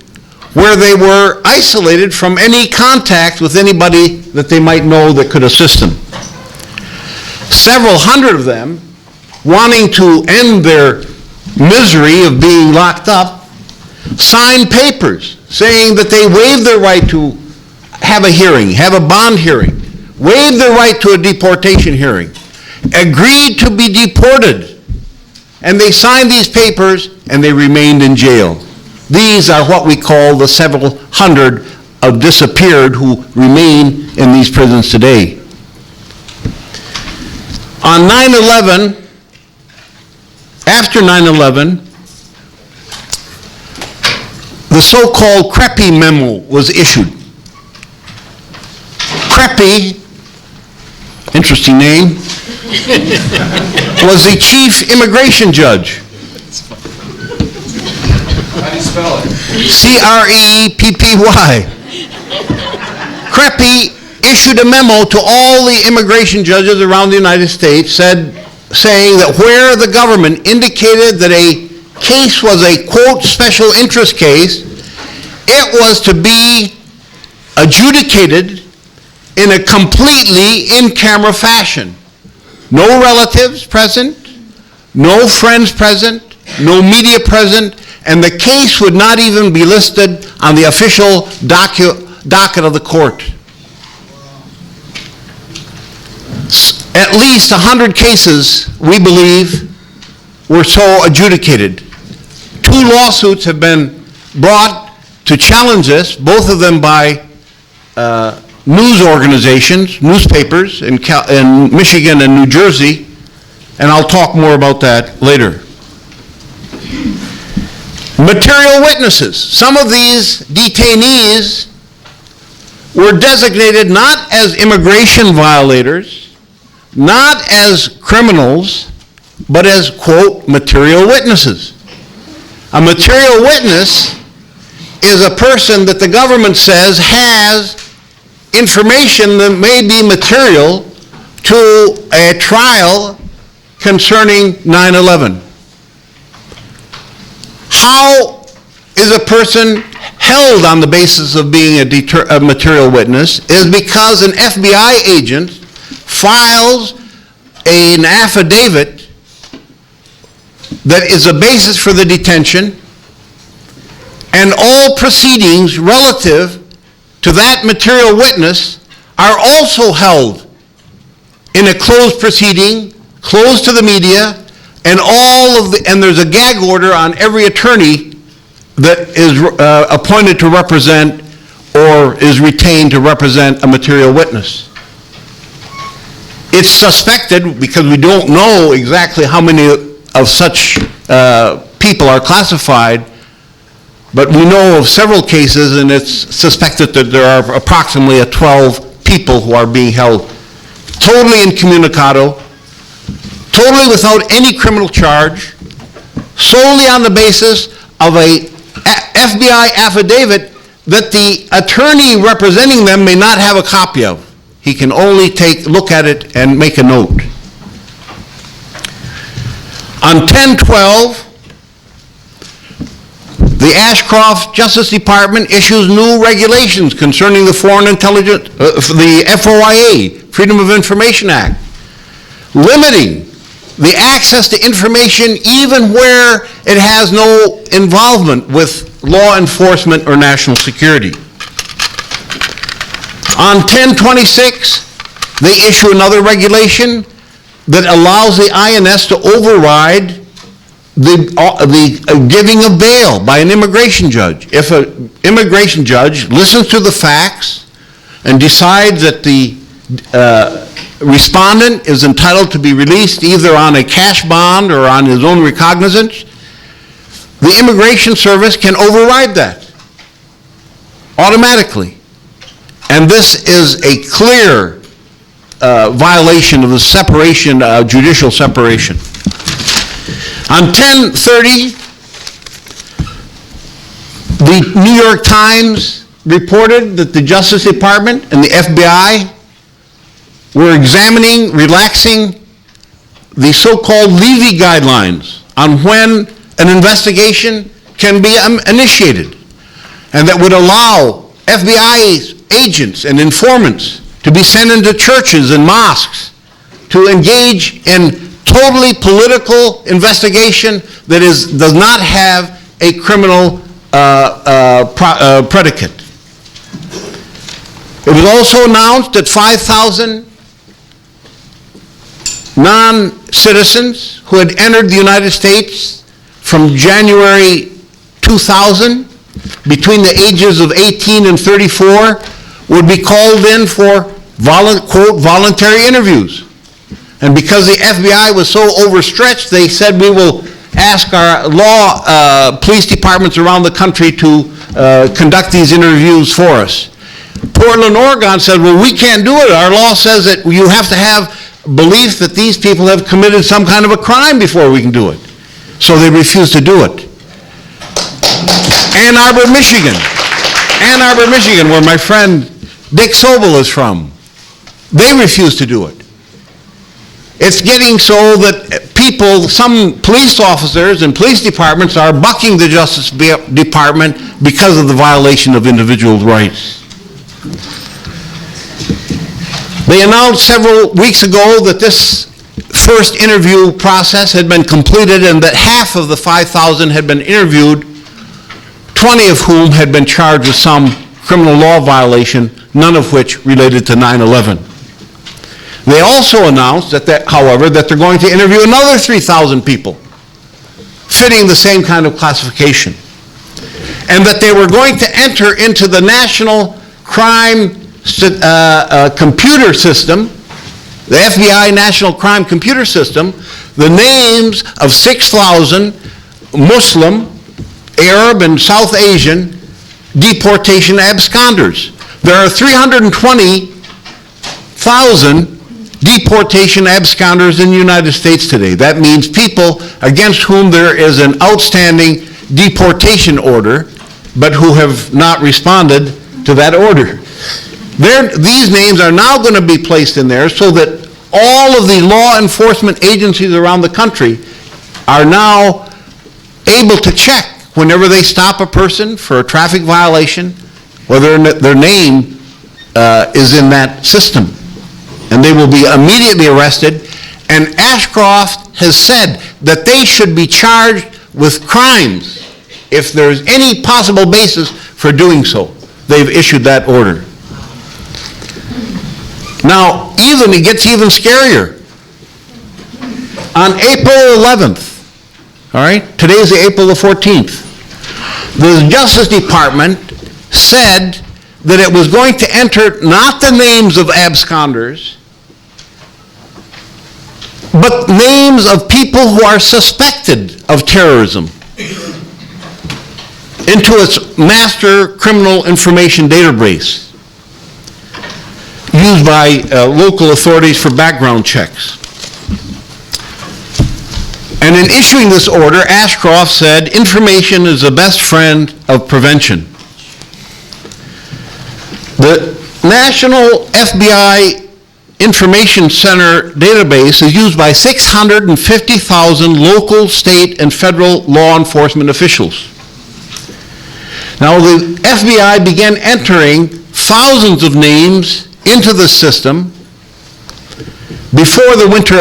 where they were isolated from any contact with anybody that they might know that could assist them. Several hundred of them, wanting to end their misery of being locked up, signed papers saying that they waived their right to have a hearing, have a bond hearing, waived their right to a deportation hearing, agreed to be deported, and they signed these papers and they remained in jail. These are what we call the several hundred of disappeared who remain in these prisons today. On 9/11, after 9/11, the so-called Creppy memo was issued. Creppy, interesting name, was the chief immigration judge. How do you spell it? C-R-E-P-P-Y. Creppy issued a memo to all the immigration judges around the United States saying that where the government indicated that a case was a, quote, special interest case, it was to be adjudicated in a completely in-camera fashion. No relatives present, no friends present, no media present, and the case would not even be listed on the official docket of the court. At least 100 cases, we believe, were so adjudicated. 2 lawsuits have been brought to challenge this, both of them by news organizations, newspapers in Michigan and New Jersey, and I'll talk more about that later. Material witnesses. Some of these detainees were designated not as immigration violators, not as criminals, but as, quote, material witnesses. A material witness is a person that the government says has information that may be material to a trial concerning 9/11. How is a person held on the basis of being a material witness is because an FBI agent files an affidavit that is a basis for the detention, and all proceedings relative to that material witness are also held in a closed proceeding, closed to the media, and and there's a gag order on every attorney that is appointed to represent or is retained to represent a material witness. It's suspected, because we don't know exactly how many of such people are classified, but we know of several cases, and it's suspected that there are approximately 12 people who are being held totally incommunicado, totally without any criminal charge, solely on the basis of a FBI affidavit that the attorney representing them may not have a copy of. He can only look at it and make a note. On 10/12, the Ashcroft Justice Department issues new regulations concerning the Foreign Intelligence, the FOIA, Freedom of Information Act, limiting the access to information even where it has no involvement with law enforcement or national security. On 10/26, they issue another regulation that allows the INS to override the giving of bail by an immigration judge. If an immigration judge listens to the facts and decides that the respondent is entitled to be released either on a cash bond or on his own recognizance, the Immigration Service can override that automatically. And this is a clear violation of the separation, judicial separation. On 10/30, the New York Times reported that the Justice Department and the FBI were examining, relaxing the so-called Levy guidelines on when an investigation can be initiated, and that would allow FBI agents and informants to be sent into churches and mosques to engage in totally political investigation that does not have a criminal predicate. It was also announced that 5,000 non-citizens who had entered the United States from January 2000, between the ages of 18 and 34, would be called in for, quote, voluntary interviews. And because the FBI was so overstretched, they said, we will ask our police departments around the country to conduct these interviews for us. Portland, Oregon said, well, we can't do it. Our law says that you have to have belief that these people have committed some kind of a crime before we can do it. So they refused to do it. Ann Arbor, Michigan, where my friend Dick Sobel is from, they refused to do it. It's getting so that people, some police officers and police departments are bucking the Justice Department because of the violation of individual rights. They announced several weeks ago that this first interview process had been completed and that half of the 5,000 had been interviewed, 20 of whom had been charged with some criminal law violation, none of which related to 9/11. They also announced however, that they're going to interview another 3,000 people fitting the same kind of classification, and that they were going to enter into the National Crime Computer System, the FBI National Crime Computer System, the names of 6,000 Muslim, Arab, and South Asian deportation absconders. There are 320,000 deportation absconders in the United States today. That means people against whom there is an outstanding deportation order, but who have not responded to that order. These names are now going to be placed in there so that all of the law enforcement agencies around the country are now able to check whenever they stop a person for a traffic violation, whether their name is in that system. And they will be immediately arrested. And Ashcroft has said that they should be charged with crimes if there's any possible basis for doing so. They've issued that order. Now, it gets even scarier. On April 11th, all right, today's April the 14th, the Justice Department said that it was going to enter not the names of absconders, but names of people who are suspected of terrorism into its master criminal information database used by local authorities for background checks. And in issuing this order, Ashcroft said, information is the best friend of prevention. The National FBI Information Center database is used by 650,000 local, state, and federal law enforcement officials. Now, the FBI began entering thousands of names into the system before the Winter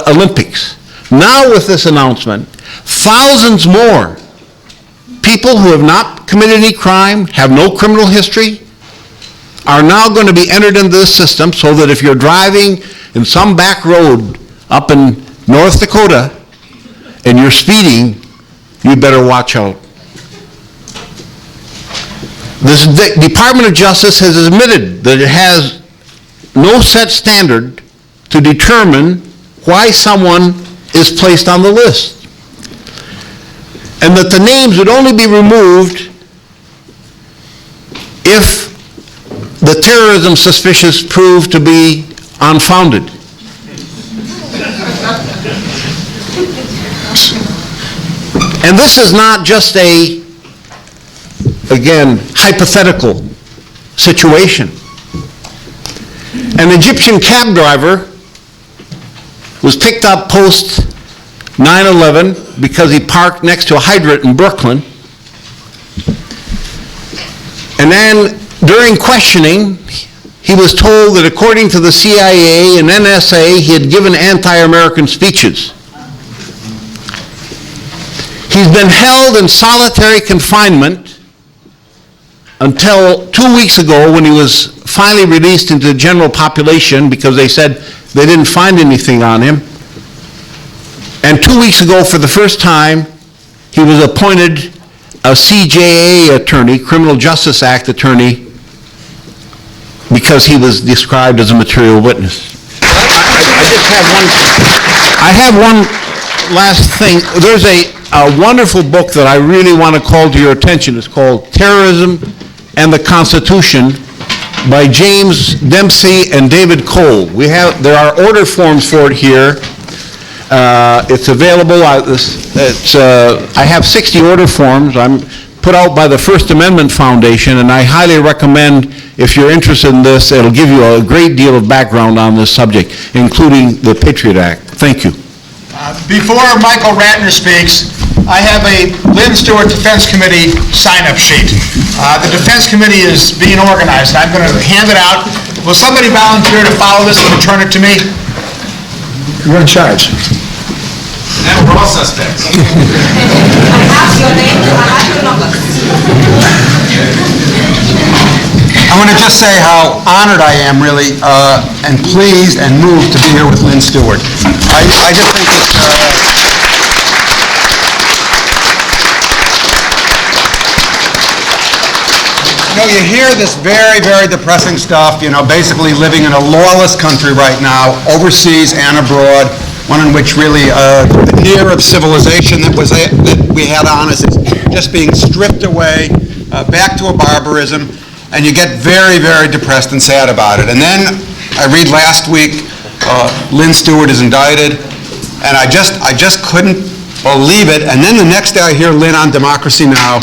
Olympics. Now, with this announcement, thousands more people who have not committed any crime, have no criminal history, are now going to be entered into the system so that if you're driving in some back road up in North Dakota and you're speeding, you better watch out. The Department of Justice has admitted that it has no set standard to determine why someone is placed on the list, and that the names would only be removed if the terrorism suspicions proved to be unfounded. And this is not just a, again, hypothetical situation. An Egyptian cab driver was picked up post 9/11 because he parked next to a hydrant in Brooklyn. And then during questioning, he was told that according to the CIA and NSA, he had given anti-American speeches. He's been held in solitary confinement until 2 weeks ago when he was finally released into the general population because they said they didn't find anything on him. And 2 weeks ago, for the first time, he was appointed a CJA attorney, Criminal Justice Act attorney, because he was described as a material witness. I have one last thing. There's a wonderful book that I really want to call to your attention. It's called Terrorism and the Constitution by James Dempsey and David Cole. There are order forms for it here. It's available. I have 60 order forms. I'm put out by the First Amendment Foundation, and I highly recommend, if you're interested in this, it'll give you a great deal of background on this subject, including the Patriot Act. Thank you. Before Michael Ratner speaks, I have a Lynne Stewart Defense Committee sign-up sheet. The Defense Committee is being organized. I'm going to hand it out. Will somebody volunteer to follow this and return it to me? You're in charge. And we're all suspects. I have your name, I have your number. I want to just say how honored I am, really, and pleased and moved to be here with Lynne Stewart. I just think it's... you hear this very, very depressing stuff, basically living in a lawless country right now, overseas and abroad, one in which really the veneer of civilization that we had on us is just being stripped away, back to a barbarism, and you get very, very depressed and sad about it. And then I read last week, Lynne Stewart is indicted, and I just couldn't believe it. And then the next day I hear Lynne on Democracy Now!,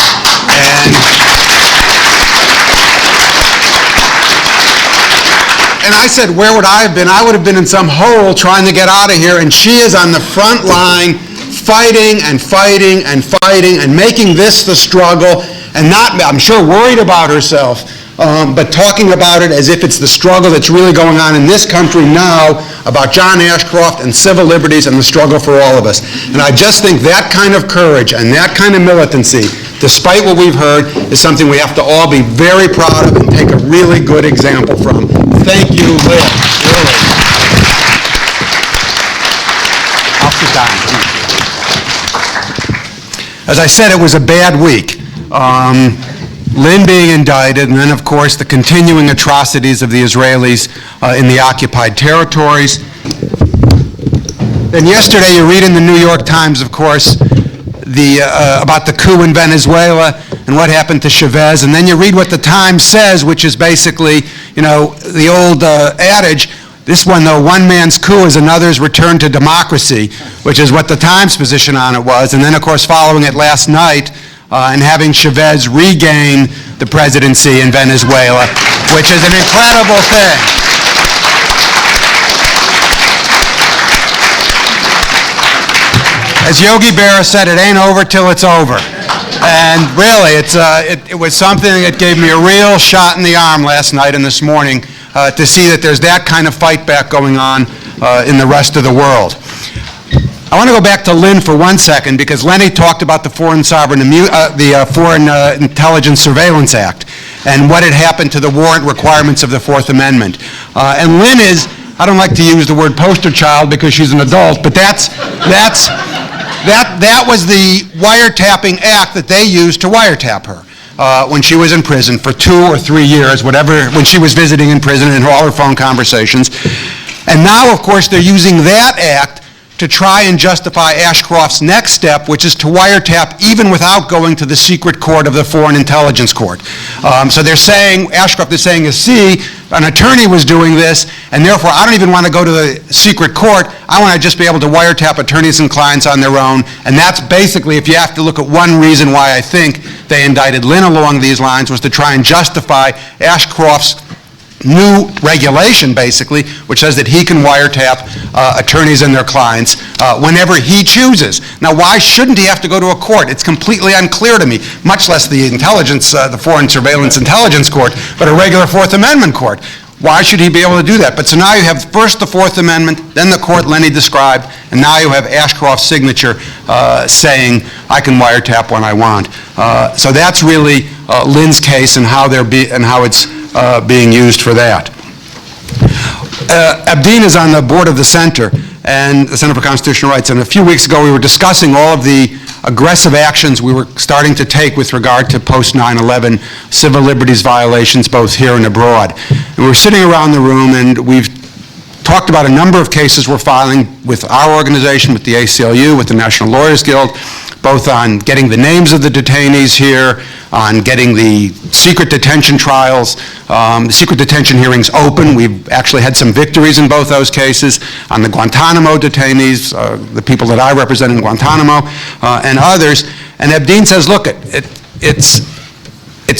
and I said, where would I have been? I would have been in some hole trying to get out of here, and she is on the front line fighting and fighting and fighting and making this the struggle, and not, I'm sure, worried about herself, but talking about it as if it's the struggle that's really going on in this country now about John Ashcroft and civil liberties and the struggle for all of us. And I just think that kind of courage and that kind of militancy, despite what we've heard, is something we have to all be very proud of and take a really good example from. Thank you, Lynne, really. I'll sit down. As I said, it was a bad week. Lynne being indicted, and then, of course, the continuing atrocities of the Israelis in the occupied territories. Then yesterday, you read in the New York Times, of course, about the coup in Venezuela and what happened to Chavez, and then you read what the Times says, which is basically, the old adage, this one, though, one man's coup is another's return to democracy, which is what the Times' position on it was. And then, of course, following it last night and having Chavez regain the presidency in Venezuela, which is an incredible thing. As Yogi Berra said, it ain't over till it's over. And really, it was something that gave me a real shot in the arm last night and this morning to see that there's that kind of fight back going on in the rest of the world. I want to go back to Lynne for 1 second because Lenny talked about the Foreign Intelligence Surveillance Act. and what had happened to the warrant requirements of the Fourth Amendment. And Lynne is, I don't like to use the word poster child because she's an adult, but that was the wiretapping act that they used to wiretap her when she was in prison for 2 or 3 years, whatever, when she was visiting in prison and all her phone conversations. And now, of course, they're using that act to try and justify Ashcroft's next step, which is to wiretap even without going to the secret court of the Foreign Intelligence Court. So they're saying, Ashcroft is saying, see, an attorney was doing this, and therefore I don't even want to go to the secret court. I want to just be able to wiretap attorneys and clients on their own. And that's basically, if you have to look at one reason why I think they indicted Lynne along these lines, was to try and justify Ashcroft's new regulation, basically, which says that he can wiretap attorneys and their clients whenever he chooses. Now, why shouldn't he have to go to a court? It's completely unclear to me, much less the Foreign Surveillance Intelligence Court, but a regular Fourth Amendment court. Why should he be able to do that? But so now you have first the Fourth Amendment, then the court Lenny described, and now you have Ashcroft's signature saying, I can wiretap when I want. So that's really Lynne's case and how it's being used for that. Abdeen is on the board of the Center, and the Center for Constitutional Rights, and a few weeks ago we were discussing all of the aggressive actions we were starting to take with regard to post-9/11 civil liberties violations both here and abroad. And we were sitting around the room and we've talked about a number of cases we're filing with our organization, with the ACLU, with the National Lawyers Guild, both on getting the names of the detainees here, on getting the secret detention trials, the secret detention hearings open. We've actually had some victories in both those cases, on the Guantanamo detainees, the people that I represent in Guantanamo, and others. And Abdeen says, look, it's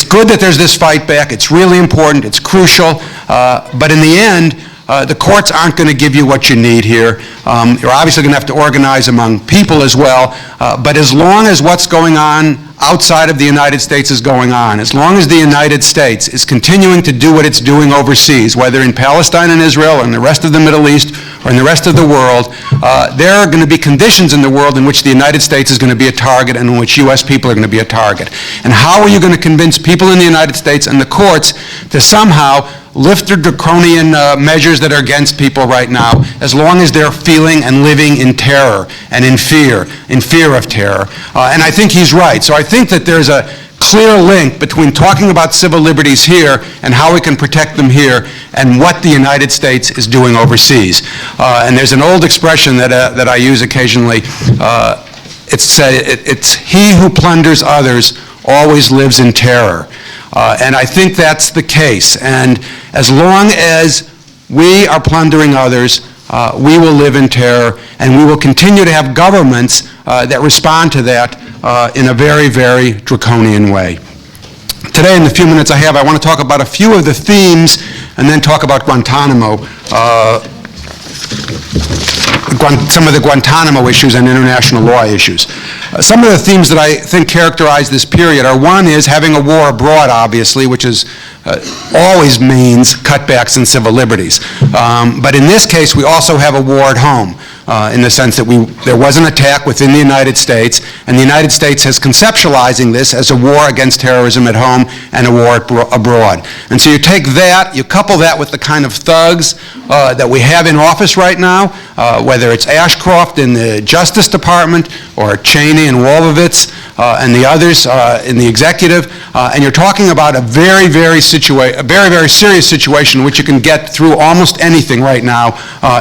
good that there's this fight back. It's really important. It's crucial. But in the end, the courts aren't going to give you what you need here. You're obviously going to have to organize among people as well. But as long as what's going on outside of the United States is going on, as long as the United States is continuing to do what it's doing overseas, whether in Palestine and Israel or in the rest of the Middle East or in the rest of the world, there are going to be conditions in the world in which the United States is going to be a target and in which U.S. people are going to be a target. And how are you going to convince people in the United States and the courts to somehow lift the draconian measures that are against people right now, as long as they're feeling and living in terror and in fear of terror? And I think he's right. So I think that there's a clear link between talking about civil liberties here and how we can protect them here and what the United States is doing overseas. And there's an old expression that I use occasionally. It's he who plunders others always lives in terror. And I think that's the case. And as long as we are plundering others, we will live in terror, and we will continue to have governments that respond to that in a very, very draconian way. Today, in the few minutes I have, I want to talk about a few of the themes and then talk about Guantanamo, some of the Guantanamo issues and international law issues. Some of the themes that I think characterize this period are, one is having a war abroad, obviously, which is always means cutbacks in civil liberties. But in this case, we also have a war at home, in the sense that there was an attack within the United States, and the United States is conceptualizing this as a war against terrorism at home and a war abroad. And so you take that, you couple that with the kind of thugs that we have in office right now, whether it's Ashcroft in the Justice Department or Cheney and Wolfowitz and the others in the executive, and you're talking about a very, very serious situation which you can get through almost anything right now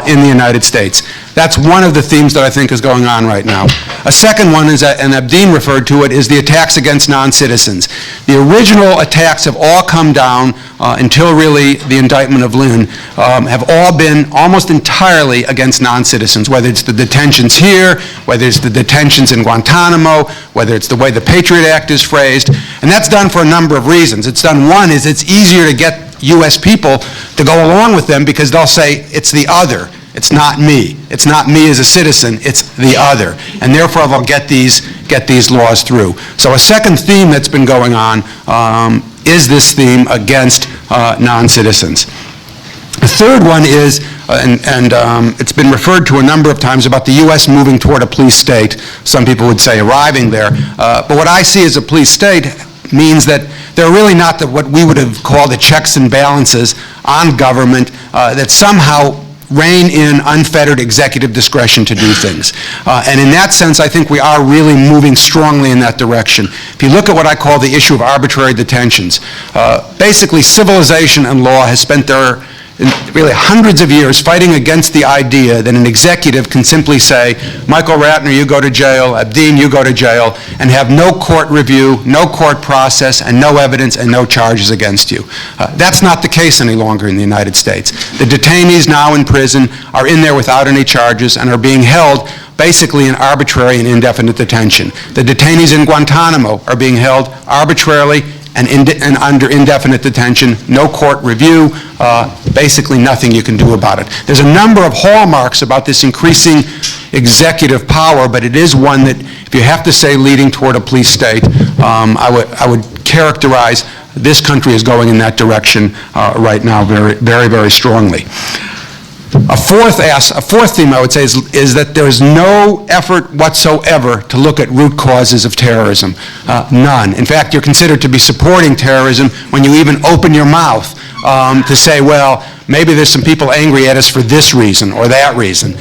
in the United States. That's one of the themes that I think is going on right now. A second one is, and Abdeen referred to it, is the attacks against non-citizens. The original attacks have all come down until really the indictment of Lynne, have all been almost entirely against non-citizens, whether it's the detentions here, whether it's the detentions in Guantanamo, whether it's the way the Patriot Act is phrased. And that's done for a number of reasons. It's done, one, is it's easier to get U.S. people to go along with them because they'll say, it's the other. It's not me. It's not me as a citizen. It's the other. And therefore, they'll get these laws through. So a second theme that's been going on is this theme against non-citizens. The third one is, and it's been referred to a number of times, about the U.S. moving toward a police state. Some people would say arriving there. But what I see as a police state means that There are really not what we would have called the checks and balances on government that somehow rein in unfettered executive discretion to do things. And in that sense, I think we are really moving strongly in that direction. If you look at what I call the issue of arbitrary detentions, basically civilization and law has spent their really hundreds of years fighting against the idea that an executive can simply say, Michael Ratner, you go to jail, Abdeen, you go to jail, and have no court review, no court process, and no evidence and no charges against you. That's not the case any longer in the United States. The detainees now in prison are in there without any charges and are being held basically in arbitrary and indefinite detention. The detainees in Guantanamo are being held arbitrarily and under indefinite detention, no court review, basically nothing you can do about it. There's a number of hallmarks about this increasing executive power, but it is one that, if you have to say leading toward a police state, I would characterize this country as going in that direction right now very, very, very strongly. A fourth theme, I would say, is that there is no effort whatsoever to look at root causes of terrorism. None. In fact, you're considered to be supporting terrorism when you even open your mouth to say, well, maybe there's some people angry at us for this reason or that reason.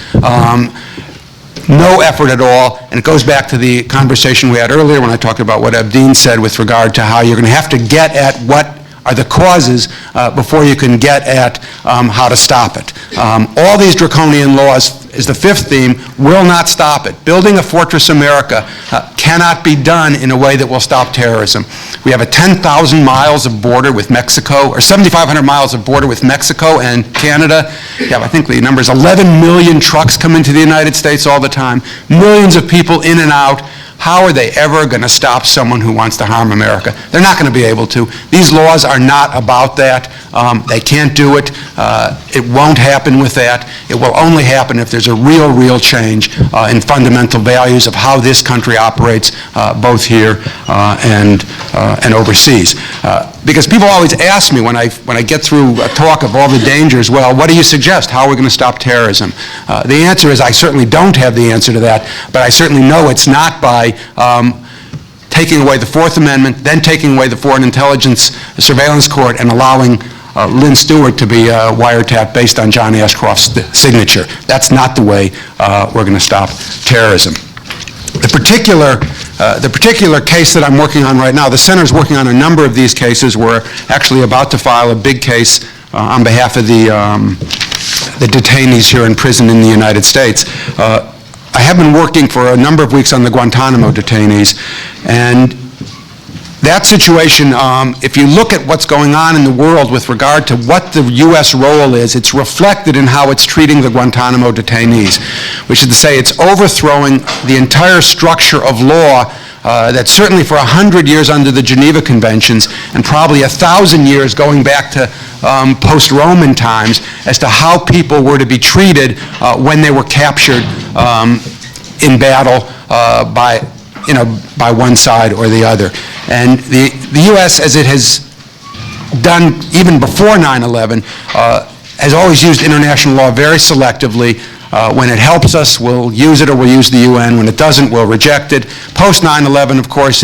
No effort at all, and it goes back to the conversation we had earlier when I talked about what Abdeen said with regard to how you're going to have to get at what are the causes before you can get at how to stop it. All these draconian laws, is the fifth theme, will not stop it. Building a Fortress America cannot be done in a way that will stop terrorism. We have a 10,000 miles of border with Mexico, or 7,500 miles of border with Mexico and Canada. Yeah, I think the number is 11 million trucks come into the United States all the time, millions of people in and out. How are they ever going to stop someone who wants to harm America? They're not going to be able to. These laws are not about that. They can't do it. It won't happen with that. It will only happen if there's a real change in fundamental values of how this country operates, both here and overseas. Because people always ask me when I get through a talk of all the dangers, well, what do you suggest? How are we going to stop terrorism? The answer is I certainly don't have the answer to that, but I certainly know it's not by taking away the Fourth Amendment, then taking away the Foreign Intelligence Surveillance Court, and allowing Lynne Stewart to be wiretapped based on John Ashcroft's signature. That's not the way we're going to stop terrorism. The particular case that I'm working on right now, the Center's working on a number of these cases. We're actually about to file a big case on behalf of the detainees here in prison in the United States. I have been working for a number of weeks on the Guantanamo detainees, and that situation, if you look at what's going on in the world with regard to what the U.S. role is, it's reflected in how it's treating the Guantanamo detainees, which is to say it's overthrowing the entire structure of law that certainly for 100 years under the Geneva Conventions and probably 1,000 years going back to post-Roman times as to how people were to be treated when they were captured in battle by one side or the other. And the U.S., as it has done even before 9/11, has always used international law very selectively. When it helps us, we'll use it or we'll use the UN. When it doesn't, we'll reject it. Post 9/11, of course,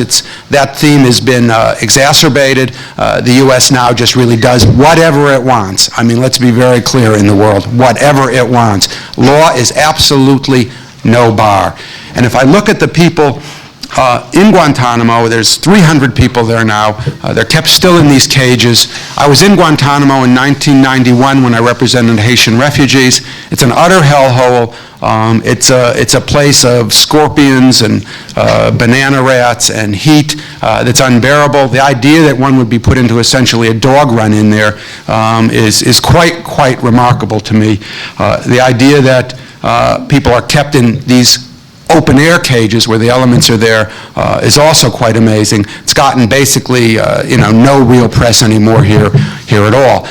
that theme has been exacerbated. The U.S. now just really does whatever it wants. I mean, let's be very clear in the world, whatever it wants. Law is absolutely no bar. And if I look at the people in Guantanamo, there's 300 people there now. They're kept still in these cages. I was in Guantanamo in 1991 when I represented Haitian refugees. It's an utter hellhole. It's a place of scorpions and banana rats and heat that's unbearable. The idea that one would be put into essentially a dog run in there is quite remarkable to me. The idea that people are kept in these open-air cages where the elements are there is also quite amazing. It's gotten basically, no real press anymore here at all.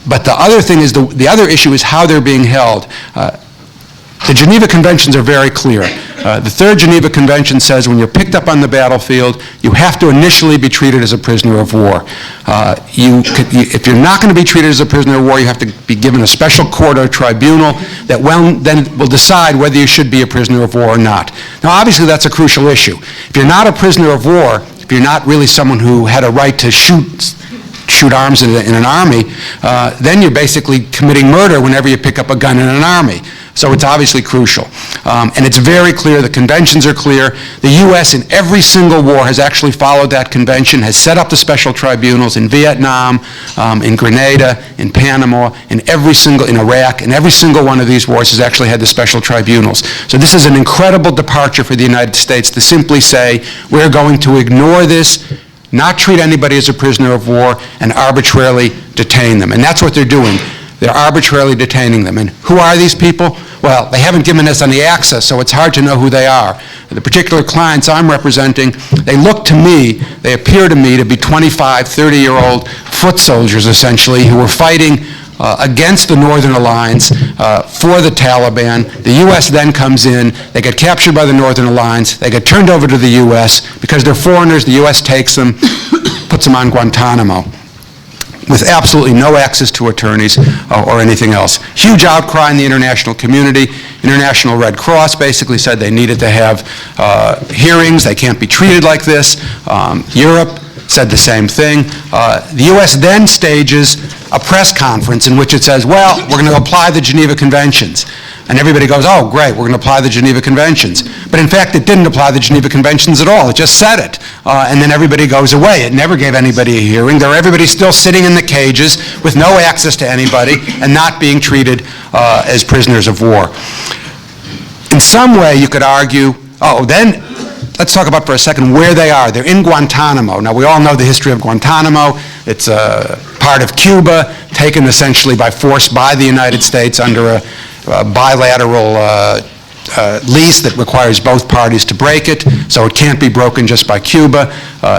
But the other thing is, the other issue is how they're being held. The Geneva Conventions are very clear. The Third Geneva Convention says when you're picked up on the battlefield, you have to initially be treated as a prisoner of war. If you're not going to be treated as a prisoner of war, you have to be given a special court or tribunal that then will decide whether you should be a prisoner of war or not. Now, obviously, that's a crucial issue. If you're not a prisoner of war, if you're not really someone who had a right to shoot arms in an army, then you're basically committing murder whenever you pick up a gun in an army. So it's obviously crucial. And it's very clear, the conventions are clear. The U.S. in every single war has actually followed that convention, has set up the special tribunals in Vietnam, in Grenada, in Panama, in Iraq, in every single one of these wars has actually had the special tribunals. So this is an incredible departure for the United States to simply say, we're going to ignore this, not treat anybody as a prisoner of war, and arbitrarily detain them. And that's what they're doing. They're arbitrarily detaining them. And who are these people? Well, they haven't given us any access, so it's hard to know who they are. The particular clients I'm representing, they look to me, they appear to me to be 25, 30-year-old foot soldiers, essentially, who were fighting against the Northern Alliance for the Taliban. The U.S. then comes in, they get captured by the Northern Alliance, they get turned over to the U.S. Because they're foreigners, the U.S. takes them, puts them on Guantanamo, with absolutely no access to attorneys or anything else. Huge outcry in the international community. International Red Cross basically said they needed to have hearings, they can't be treated like this. Europe said the same thing. The U.S. then stages a press conference in which it says, well, we're going to apply the Geneva Conventions. And everybody goes, oh, great, we're going to apply the Geneva Conventions. But in fact, it didn't apply the Geneva Conventions at all. It just said it. And then everybody goes away. It never gave anybody a hearing. Everybody's still sitting in the cages with no access to anybody and not being treated as prisoners of war. In some way, you could argue, then let's talk about for a second where they are. They're in Guantanamo. Now, we all know the history of Guantanamo. It's a part of Cuba, taken essentially by force by the United States under a bilateral lease that requires both parties to break it, so it can't be broken just by Cuba.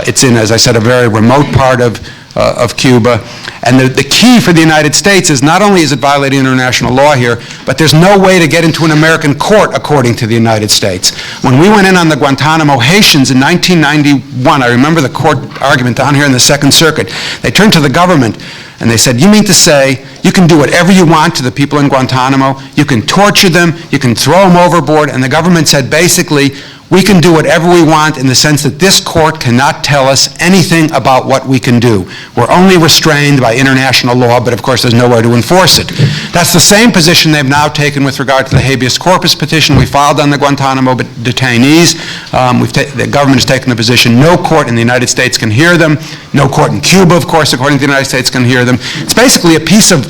It's in, as I said, a very remote part of Cuba. And the key for the United States is not only is it violating international law here, but there's no way to get into an American court according to the United States. When we went in on the Guantanamo Haitians in 1991, I remember the court argument down here in the Second Circuit, they turned to the government and they said, you mean to say you can do whatever you want to the people in Guantanamo, you can torture them, you can throw them overboard, and the government said basically, we can do whatever we want in the sense that this court cannot tell us anything about what we can do. We're only restrained by international law, but of course there's nowhere to enforce it. That's the same position they've now taken with regard to the habeas corpus petition we filed on the Guantanamo detainees. The government has taken the position no court in the United States can hear them. No court in Cuba, of course, according to the United States, can hear them. It's basically a piece of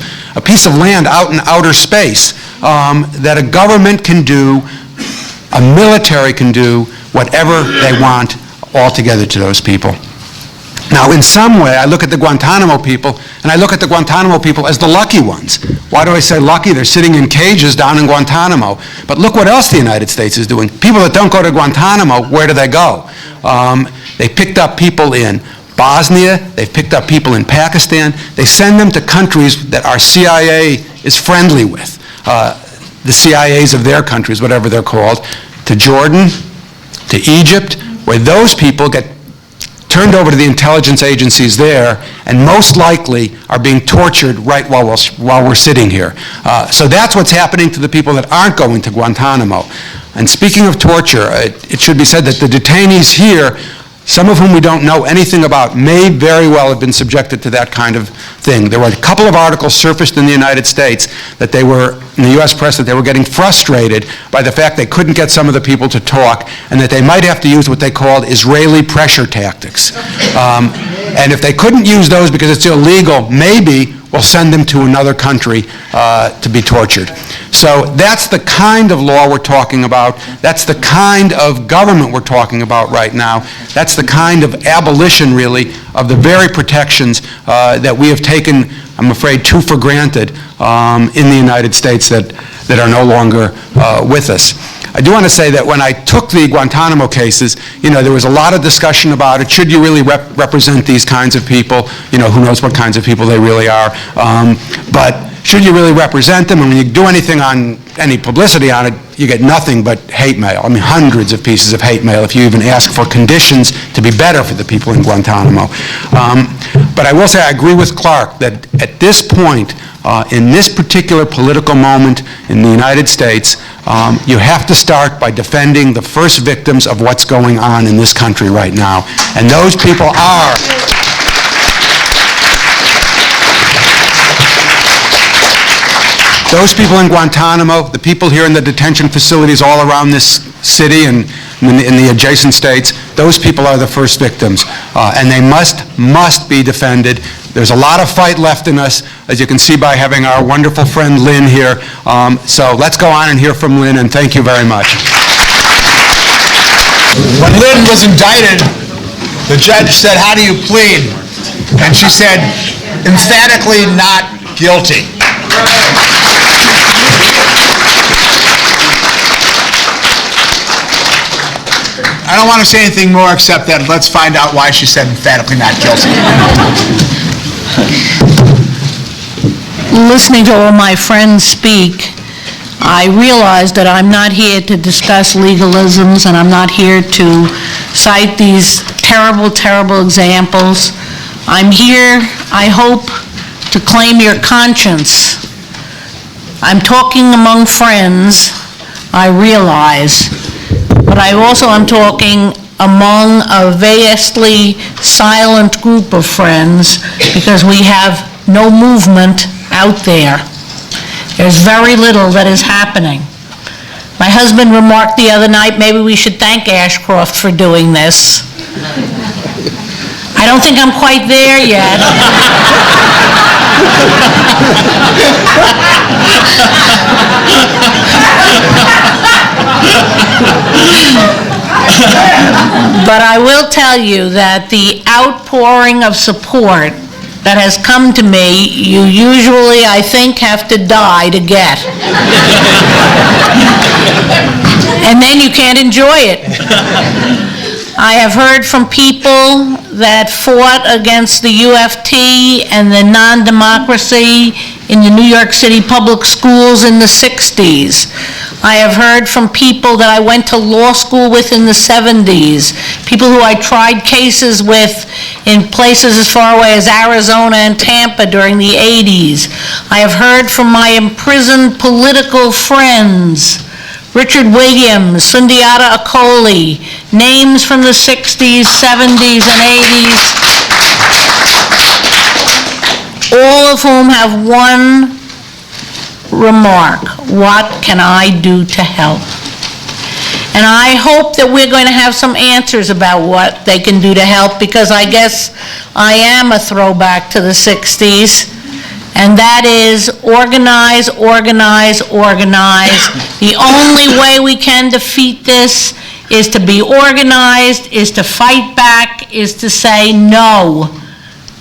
land out in outer space that a government can do, a military can do whatever they want altogether to those people. Now, in some way, I look at the Guantanamo people, and I look at the Guantanamo people as the lucky ones. Why do I say lucky? They're sitting in cages down in Guantanamo. But look what else the United States is doing. People that don't go to Guantanamo, where do they go? They picked up people in Bosnia, they've picked up people in Pakistan. They send them to countries that our CIA is friendly with. The CIAs of their countries, whatever they're called, to Jordan, to Egypt, where those people get turned over to the intelligence agencies there and most likely are being tortured right while we're sitting here. So that's what's happening to the people that aren't going to Guantanamo. And speaking of torture, it should be said that the detainees here, some of whom we don't know anything about, may very well have been subjected to that kind of thing. There were a couple of articles surfaced in the United States that they were, in the U.S. press, that they were getting frustrated by the fact they couldn't get some of the people to talk and that they might have to use what they called Israeli pressure tactics. And if they couldn't use those because it's illegal, maybe we'll send them to another country to be tortured. So that's the kind of law we're talking about. That's the kind of government we're talking about right now. That's the kind of abolition, really, of the very protections that we have taken, I'm afraid, too for granted in the United States that are no longer with us. I do want to say that when I took the Guantanamo cases, there was a lot of discussion about it. Should you really represent these kinds of people? Who knows what kinds of people they really are. But should you really represent them? And when you do anything on any publicity on it, you get nothing but hate mail. I mean, hundreds of pieces of hate mail if you even ask for conditions to be better for the people in Guantanamo. But I will say I agree with Clark that at this point, in this particular political moment in the United States, You have to start by defending the first victims of what's going on in this country right now. And those people are... Those people in Guantanamo, the people here in the detention facilities all around this city and in the adjacent states, those people are the first victims, and they must be defended. There's a lot of fight left in us, as you can see by having our wonderful friend Lynne here. So let's go on and hear from Lynne, and thank you very much. When Lynne was indicted, the judge said, "How do you plead?" And she said, emphatically, "Not guilty." I don't want to say anything more except that let's find out why she said emphatically not guilty. Listening to all my friends speak, I realize that I'm not here to discuss legalisms, and I'm not here to cite these terrible, terrible examples. I'm here, I hope, to claim your conscience. I'm talking among friends, I realize, but I also am talking among a vastly silent group of friends because we have no movement out there. There's very little that is happening. My husband remarked the other night, maybe we should thank Ashcroft for doing this. I don't think I'm quite there yet. But I will tell you that the outpouring of support that has come to me, you usually, I think, have to die to get. And then you can't enjoy it. I have heard from people that fought against the UFT and the non-democracy in the New York City public schools in the 60s. I have heard from people that I went to law school with in the 70s, people who I tried cases with in places as far away as Arizona and Tampa during the 80s. I have heard from my imprisoned political friends, Richard Williams, Sundiata Acoli, names from the 60s, 70s, and 80s, all of whom have one remark: what can I do to help? And I hope that we're going to have some answers about what they can do to help, because I guess I am a throwback to the 60s. And that is organize, organize, organize. The only way we can defeat this is to be organized, is to fight back, is to say no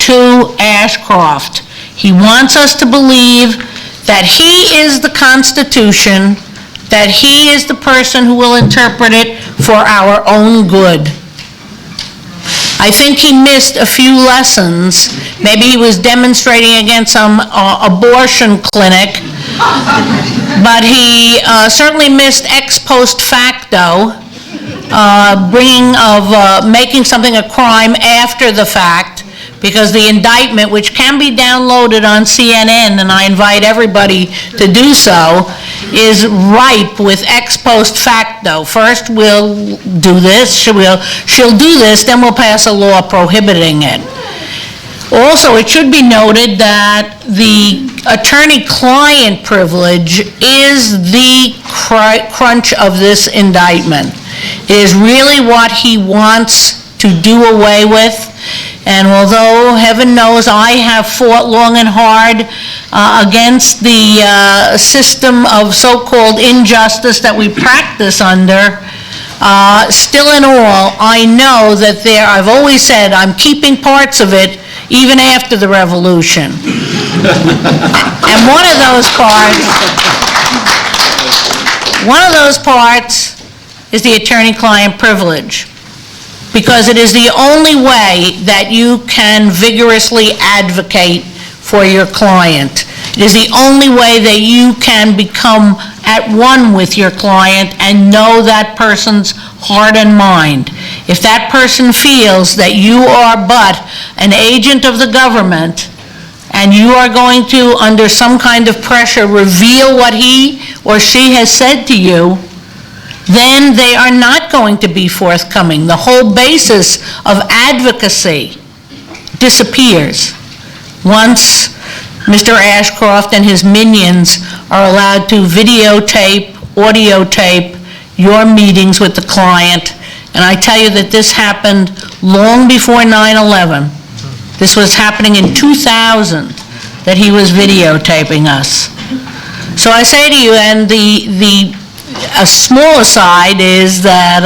to Ashcroft. He wants us to believe that he is the Constitution, that he is the person who will interpret it for our own good. I think he missed a few lessons. Maybe he was demonstrating against some abortion clinic, but he certainly missed ex post facto, making something a crime after the fact, because the indictment, which can be downloaded on CNN, and I invite everybody to do so, is ripe with ex post facto. First, we'll do this, she'll do this, then we'll pass a law prohibiting it. Also, it should be noted that the attorney-client privilege is the crunch of this indictment. It is really what he wants to do away with. And although, heaven knows, I have fought long and hard against the system of so-called injustice that we practice under, still in all, I know that I've always said, I'm keeping parts of it even after the revolution. And one of those parts is the attorney-client privilege, because it is the only way that you can vigorously advocate for your client. It is the only way that you can become at one with your client and know that person's heart and mind. If that person feels that you are but an agent of the government and you are going to, under some kind of pressure, reveal what he or she has said to you, then they are not going to be forthcoming. The whole basis of advocacy disappears once Mr. Ashcroft and his minions are allowed to videotape, audio tape your meetings with the client. And I tell you that this happened long before 9/11. This was happening in 2000, that he was videotaping us. So I say to you, and a small aside is that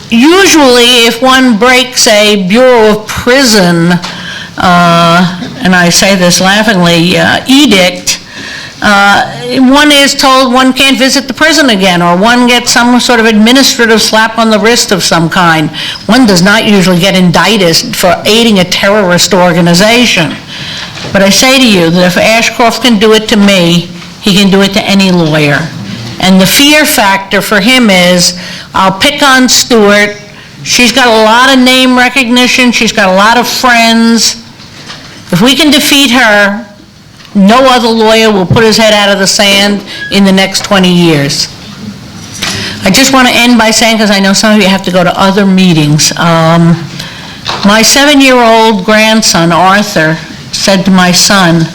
usually if one breaks a Bureau of Prison, and I say this laughingly, edict, one is told one can't visit the prison again, or one gets some sort of administrative slap on the wrist of some kind. One does not usually get indicted for aiding a terrorist organization. But I say to you that if Ashcroft can do it to me, he can do it to any lawyer. And the fear factor for him is, I'll pick on Stewart. She's got a lot of name recognition. She's got a lot of friends. If we can defeat her, no other lawyer will put his head out of the sand in the next 20 years. I just want to end by saying, because I know some of you have to go to other meetings, my 7-year-old grandson, Arthur, said to my son,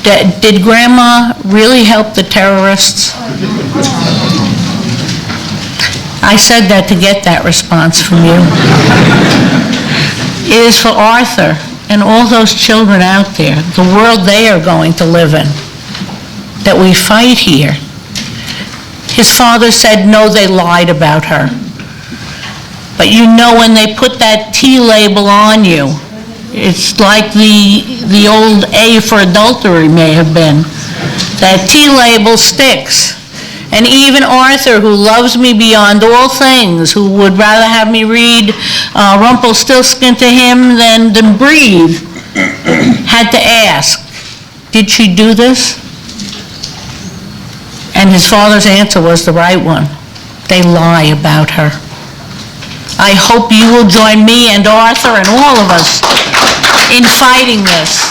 "Did Grandma really help the terrorists?" I said that to get that response from you. It is for Arthur and all those children out there, the world they are going to live in, that we fight here. His father said, no, they lied about her. But you know, when they put that T label on you, it's like the old A for adultery may have been. That T label sticks. And even Arthur, who loves me beyond all things, who would rather have me read Rumpelstiltskin to him than breathe, had to ask, did she do this? And his father's answer was the right one. They lie about her. I hope you will join me and Arthur and all of us in fighting this.